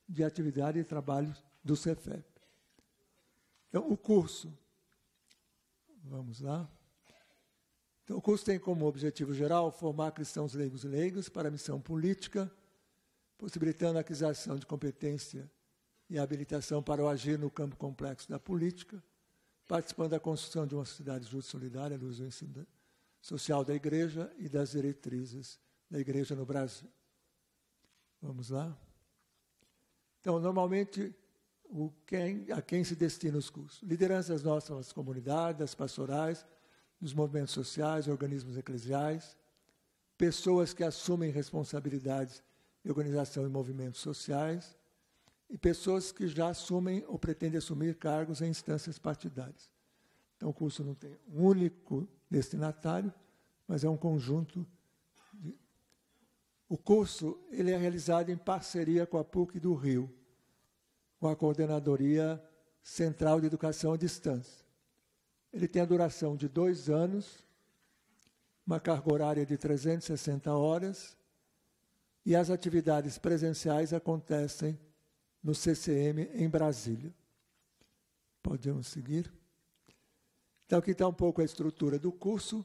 de atividade e trabalho do Cefep. Então, o curso, vamos lá. Então, o curso tem como objetivo geral formar cristãos leigos e leigas para a missão política, possibilitando a aquisição de competência e habilitação para o agir no campo complexo da política, participando da construção de uma sociedade justa e solidária à luz do ensino social da Igreja e das diretrizes da Igreja no Brasil. Vamos lá. Então, normalmente, a quem se destina os cursos? Lideranças nossas comunidades, das pastorais, dos movimentos sociais, organismos eclesiais, pessoas que assumem responsabilidades de organização e movimentos sociais, e pessoas que já assumem ou pretendem assumir cargos em instâncias partidárias. Então, o curso não tem um único destinatário, mas é um conjunto. O curso ele é realizado em parceria com a PUC do Rio, com a Coordenadoria Central de Educação à Distância. Ele tem a duração de 2 anos, uma carga horária de 360 horas, e as atividades presenciais acontecem no CCM em Brasília. Podemos seguir? Então, aqui está um pouco a estrutura do curso.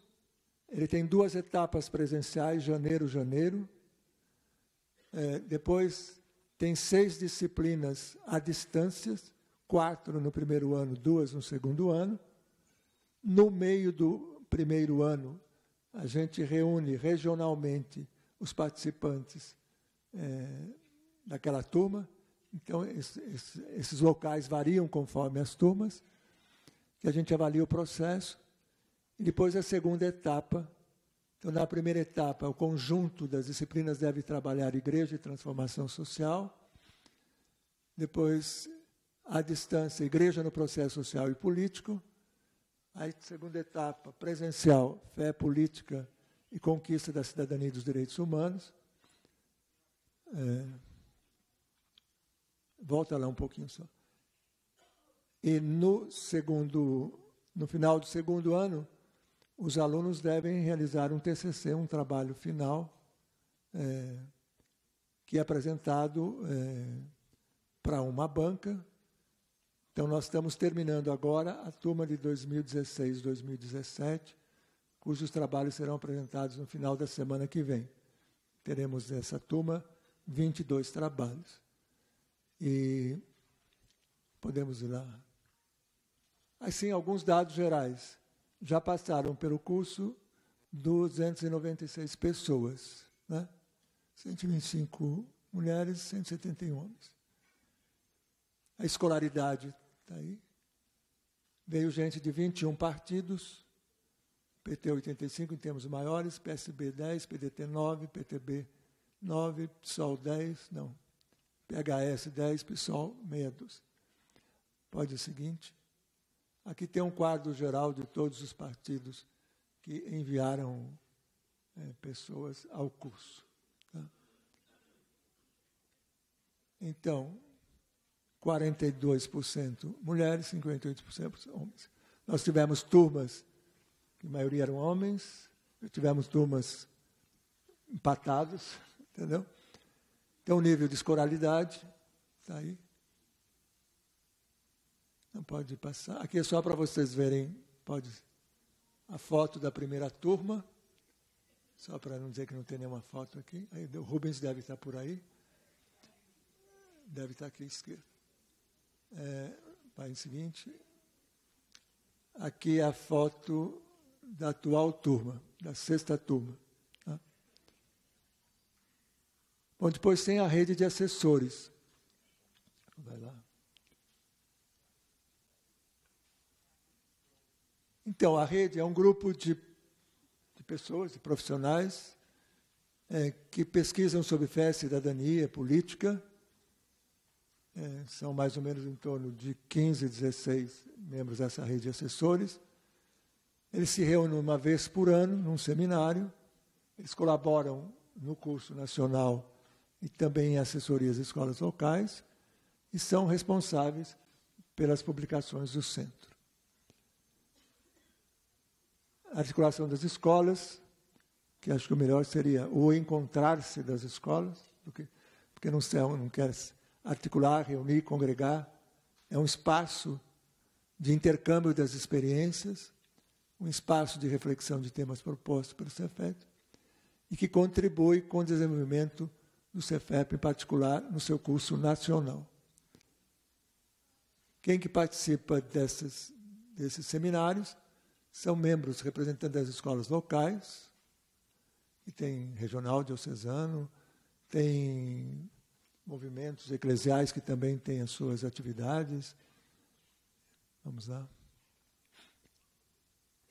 Ele tem 2 etapas presenciais, janeiro. Depois tem 6 disciplinas à distância, 4 no primeiro ano, 2 no segundo ano. No meio do primeiro ano, a gente reúne regionalmente os participantes daquela turma. Então, esses locais variam conforme as turmas, que a gente avalia o processo. E depois a segunda etapa. Então, na primeira etapa, o conjunto das disciplinas deve trabalhar igreja e transformação social. Depois, à distância, igreja no processo social e político. Aí, segunda etapa, presencial, fé, política e conquista da cidadania e dos direitos humanos. Volta lá um pouquinho só. E no final do segundo ano, os alunos devem realizar um TCC, um trabalho final, que é apresentado para uma banca. Então, nós estamos terminando agora a turma de 2016-2017, cujos trabalhos serão apresentados no final da semana que vem. Teremos nessa turma 22 trabalhos. E podemos ir lá. Assim, alguns dados gerais. Já passaram pelo curso 296 pessoas, né? 125 mulheres, 171 homens. A escolaridade está aí. Veio gente de 21 partidos, PT 85 em termos maiores, PSB 10, PDT 9, PTB 9, PSOL 10, não, PHS 10, PSOL meia dúzia. Pode ir o seguinte. Aqui tem um quadro geral de todos os partidos que enviaram pessoas ao curso. Tá? Então, 42% mulheres, 58% homens. Nós tivemos turmas, que a maioria eram homens, tivemos turmas empatadas, entendeu? Então, o nível de escolaridade está aí. Não pode passar. Aqui é só para vocês verem, a foto da primeira turma, só para não dizer que não tem nenhuma foto aqui. Aí, o Rubens deve estar por aí. Deve estar aqui à esquerda. Vai em seguinte. Aqui é a foto da atual turma, da 6ª turma. Tá? Bom, depois tem a rede de assessores. Vai lá. Então, a rede é um grupo de pessoas, de profissionais, que pesquisam sobre fé, cidadania, política. São mais ou menos em torno de 15, 16 membros dessa rede de assessores. Eles se reúnem uma vez por ano, num seminário. Eles colaboram no curso nacional e também em assessorias de escolas locais e são responsáveis pelas publicações do centro. A articulação das escolas, que acho que o melhor seria o encontrar-se das escolas, porque não quer articular, reunir, congregar. É um espaço de intercâmbio das experiências, um espaço de reflexão de temas propostos pelo Cefep, e que contribui com o desenvolvimento do Cefep, em particular, no seu curso nacional. Quem que participa desses seminários são membros representantes das escolas locais, que tem regional, diocesano, tem movimentos eclesiais que também têm as suas atividades. Vamos lá.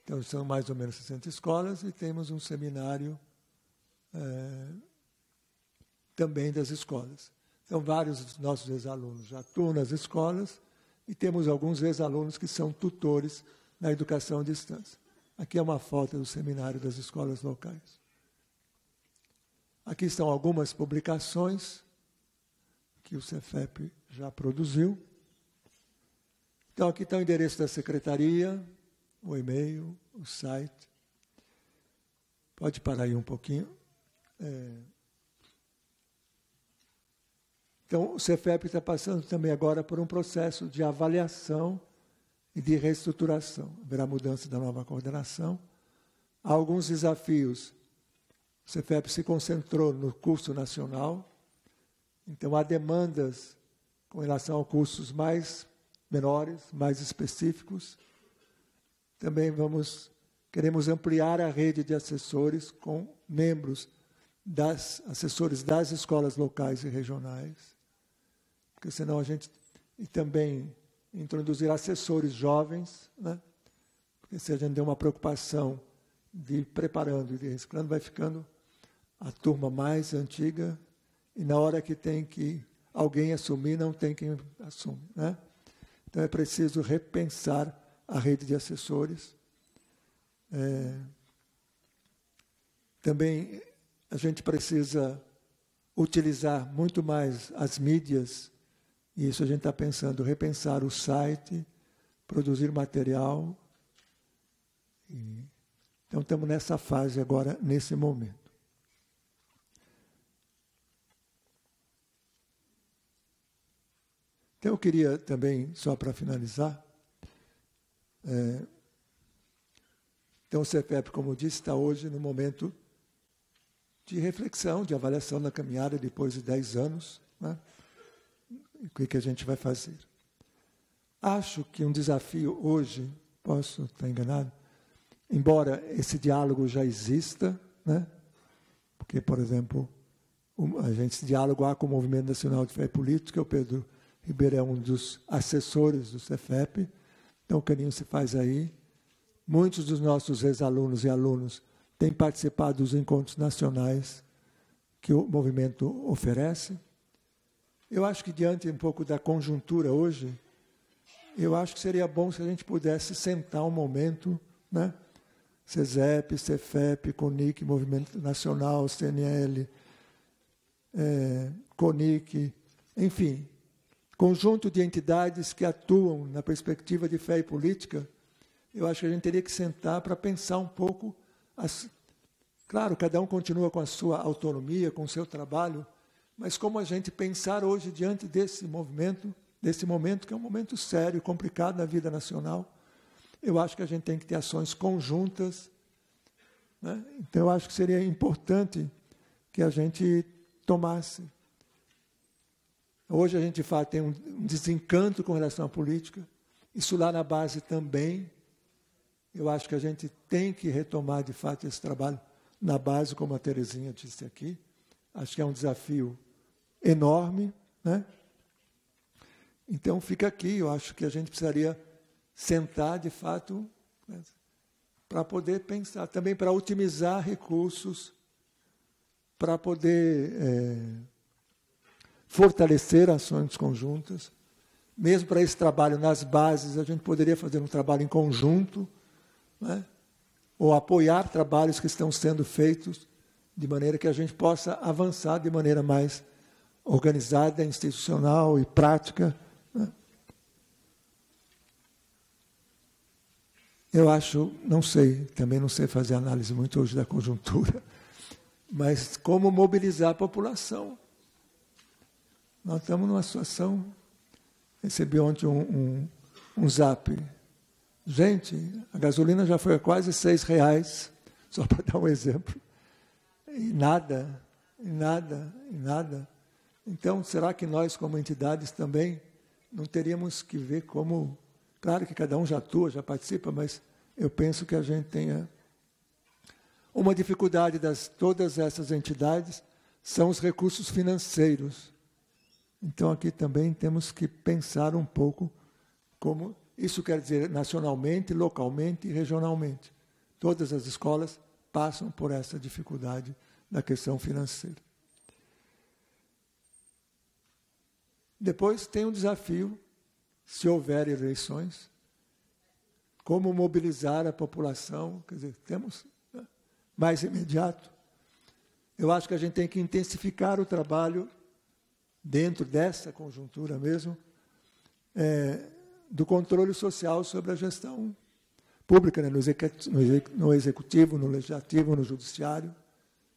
Então, são mais ou menos 60 escolas e temos um seminário também das escolas. Então, vários dos nossos ex-alunos já atuam nas escolas e temos alguns ex-alunos que são tutores na educação à distância. Aqui é uma foto do seminário das escolas locais. Aqui estão algumas publicações que o Cefep já produziu. Então, aqui está o endereço da secretaria, o e-mail, o site. Pode parar aí um pouquinho. Então, o Cefep está passando também agora por um processo de avaliação e de reestruturação. Haverá mudança da nova coordenação. Há alguns desafios. O Cefep se concentrou no curso nacional. Então, há demandas com relação a cursos mais menores, mais específicos. Também queremos ampliar a rede de assessores com membros assessores das escolas locais e regionais, porque senão a gente... E também introduzir assessores jovens, né? Porque se a gente der uma preocupação de ir preparando e de reciclando, vai ficando a turma mais antiga, e na hora que tem que alguém assumir, não tem quem assume, né? Então, é preciso repensar a rede de assessores. Também a gente precisa utilizar muito mais as mídias, e isso a gente está pensando, repensar o site, produzir material. Então, estamos nessa fase agora, nesse momento. Então, eu queria também, só para finalizar, então o Cefep, como eu disse, está hoje no momento de reflexão, de avaliação da caminhada depois de 10 anos, né? O que a gente vai fazer? Acho que um desafio hoje, posso estar enganado, embora esse diálogo já exista, né? Porque, por exemplo, esse diálogo há com o Movimento Nacional de Fé e Política, o Pedro Ribeiro é um dos assessores do Cefep, então o caminho se faz aí. Muitos dos nossos ex-alunos e alunos têm participado dos encontros nacionais que o movimento oferece. Eu acho que, diante um pouco da conjuntura hoje, eu acho que seria bom se a gente pudesse sentar um momento, né? CESEP, Cefep, CONIC, Movimento Nacional, CNL, CONIC, enfim, conjunto de entidades que atuam na perspectiva de fé e política. Eu acho que a gente teria que sentar para pensar um pouco. Claro, cada um continua com a sua autonomia, com o seu trabalho, mas como a gente pensar hoje diante desse momento que é um momento sério, complicado na vida nacional, eu acho que a gente tem que ter ações conjuntas, né? Então, eu acho que seria importante que a gente tomasse. Hoje a gente, de fato, tem um desencanto com relação à política, isso lá na base também. Eu acho que a gente tem que retomar, de fato, esse trabalho na base, como a Terezinha disse aqui. Acho que é um desafio enorme, né? Então, fica aqui, eu acho que a gente precisaria sentar, de fato, né, para poder pensar, também para otimizar recursos, para poder fortalecer ações conjuntas. Mesmo para esse trabalho nas bases, a gente poderia fazer um trabalho em conjunto, né? Ou apoiar trabalhos que estão sendo feitos de maneira que a gente possa avançar de maneira mais organizada, institucional e prática, né? Eu acho, não sei, também não sei fazer análise muito hoje da conjuntura, mas como mobilizar a população. Nós estamos numa situação... Recebi ontem um zap. Gente, a gasolina já foi a quase R$6, só para dar um exemplo. E nada. Então, será que nós, como entidades, também não teríamos que ver como... Claro que cada um já atua, já participa, mas eu penso que a gente tenha uma dificuldade todas essas entidades são os recursos financeiros. Então, aqui também temos que pensar um pouco como isso quer dizer nacionalmente, localmente e regionalmente. Todas as escolas passam por essa dificuldade da questão financeira. Depois tem um desafio, se houver eleições, como mobilizar a população, quer dizer, temos mais imediato. Eu acho que a gente tem que intensificar o trabalho dentro dessa conjuntura mesmo, do controle social sobre a gestão pública, né, no executivo, no legislativo, no judiciário.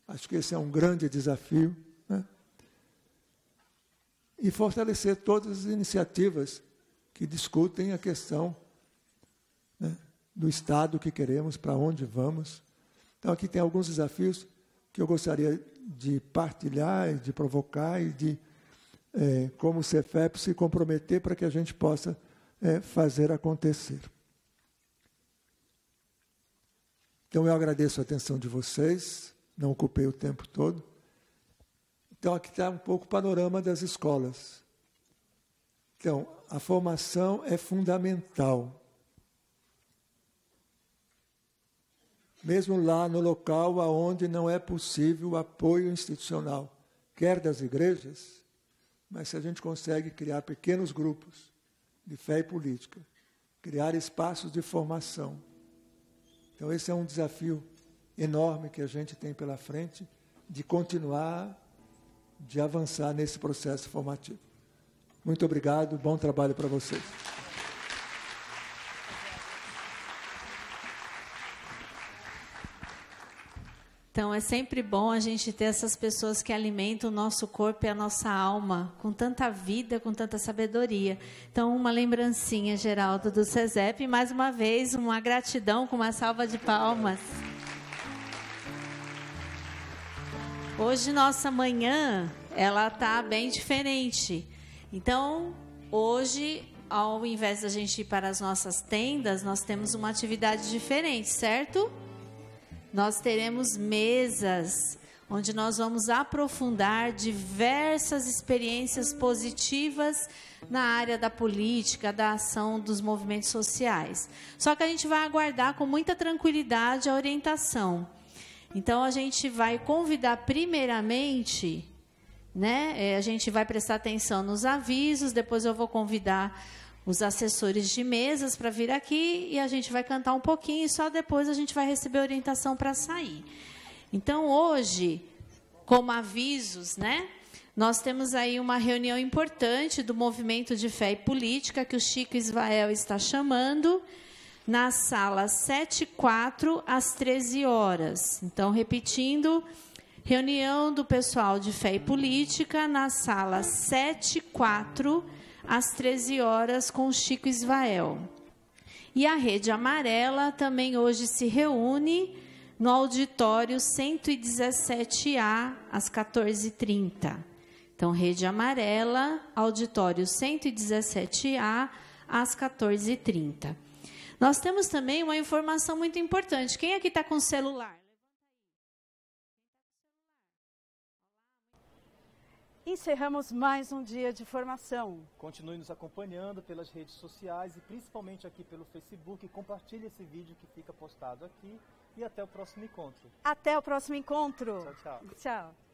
Acho que esse é um grande desafio, né? E fortalecer todas as iniciativas que discutem a questão, né, do Estado que queremos, para onde vamos. Então, aqui tem alguns desafios que eu gostaria de partilhar, de provocar e de, como Cefep, se comprometer para que a gente possa fazer acontecer. Então, eu agradeço a atenção de vocês, não ocupei o tempo todo. Então, aqui está um pouco o panorama das escolas. Então, a formação é fundamental. Mesmo lá no local onde não é possível o apoio institucional, quer das igrejas, mas se a gente consegue criar pequenos grupos de fé e política, criar espaços de formação. Então, esse é um desafio enorme que a gente tem pela frente, de continuar, de avançar nesse processo formativo. Muito obrigado, bom trabalho para vocês. Então, é sempre bom a gente ter essas pessoas que alimentam o nosso corpo e a nossa alma com tanta vida, com tanta sabedoria. Então, uma lembrancinha, Geraldo, do CESEP. E, mais uma vez, uma gratidão com uma salva de palmas. Hoje, nossa manhã, ela está bem diferente. Então, hoje, ao invés da gente ir para as nossas tendas, nós temos uma atividade diferente, certo? Nós teremos mesas onde nós vamos aprofundar diversas experiências positivas na área da política, da ação dos movimentos sociais. Só que a gente vai aguardar com muita tranquilidade a orientação. Então, a gente vai convidar primeiramente, né? A gente vai prestar atenção nos avisos, depois eu vou convidar os assessores de mesas para vir aqui e a gente vai cantar um pouquinho e só depois a gente vai receber orientação para sair. Então, hoje, como avisos, né, nós temos aí uma reunião importante do Movimento de Fé e Política, que o Chico Israel está chamando, na sala 7/4, às 13 horas. Então, repetindo, reunião do pessoal de Fé e Política, na sala 7/4, às 13 horas, com o Chico Israel. E a Rede Amarela também hoje se reúne no auditório 117A, às 14h30. Então, Rede Amarela, auditório 117A, às 14h30. Nós temos também uma informação muito importante. Quem aqui está com celular? Encerramos mais um dia de formação. Continue nos acompanhando pelas redes sociais e principalmente aqui pelo Facebook. Compartilhe esse vídeo que fica postado aqui e até o próximo encontro. Até o próximo encontro. Tchau, tchau. Tchau.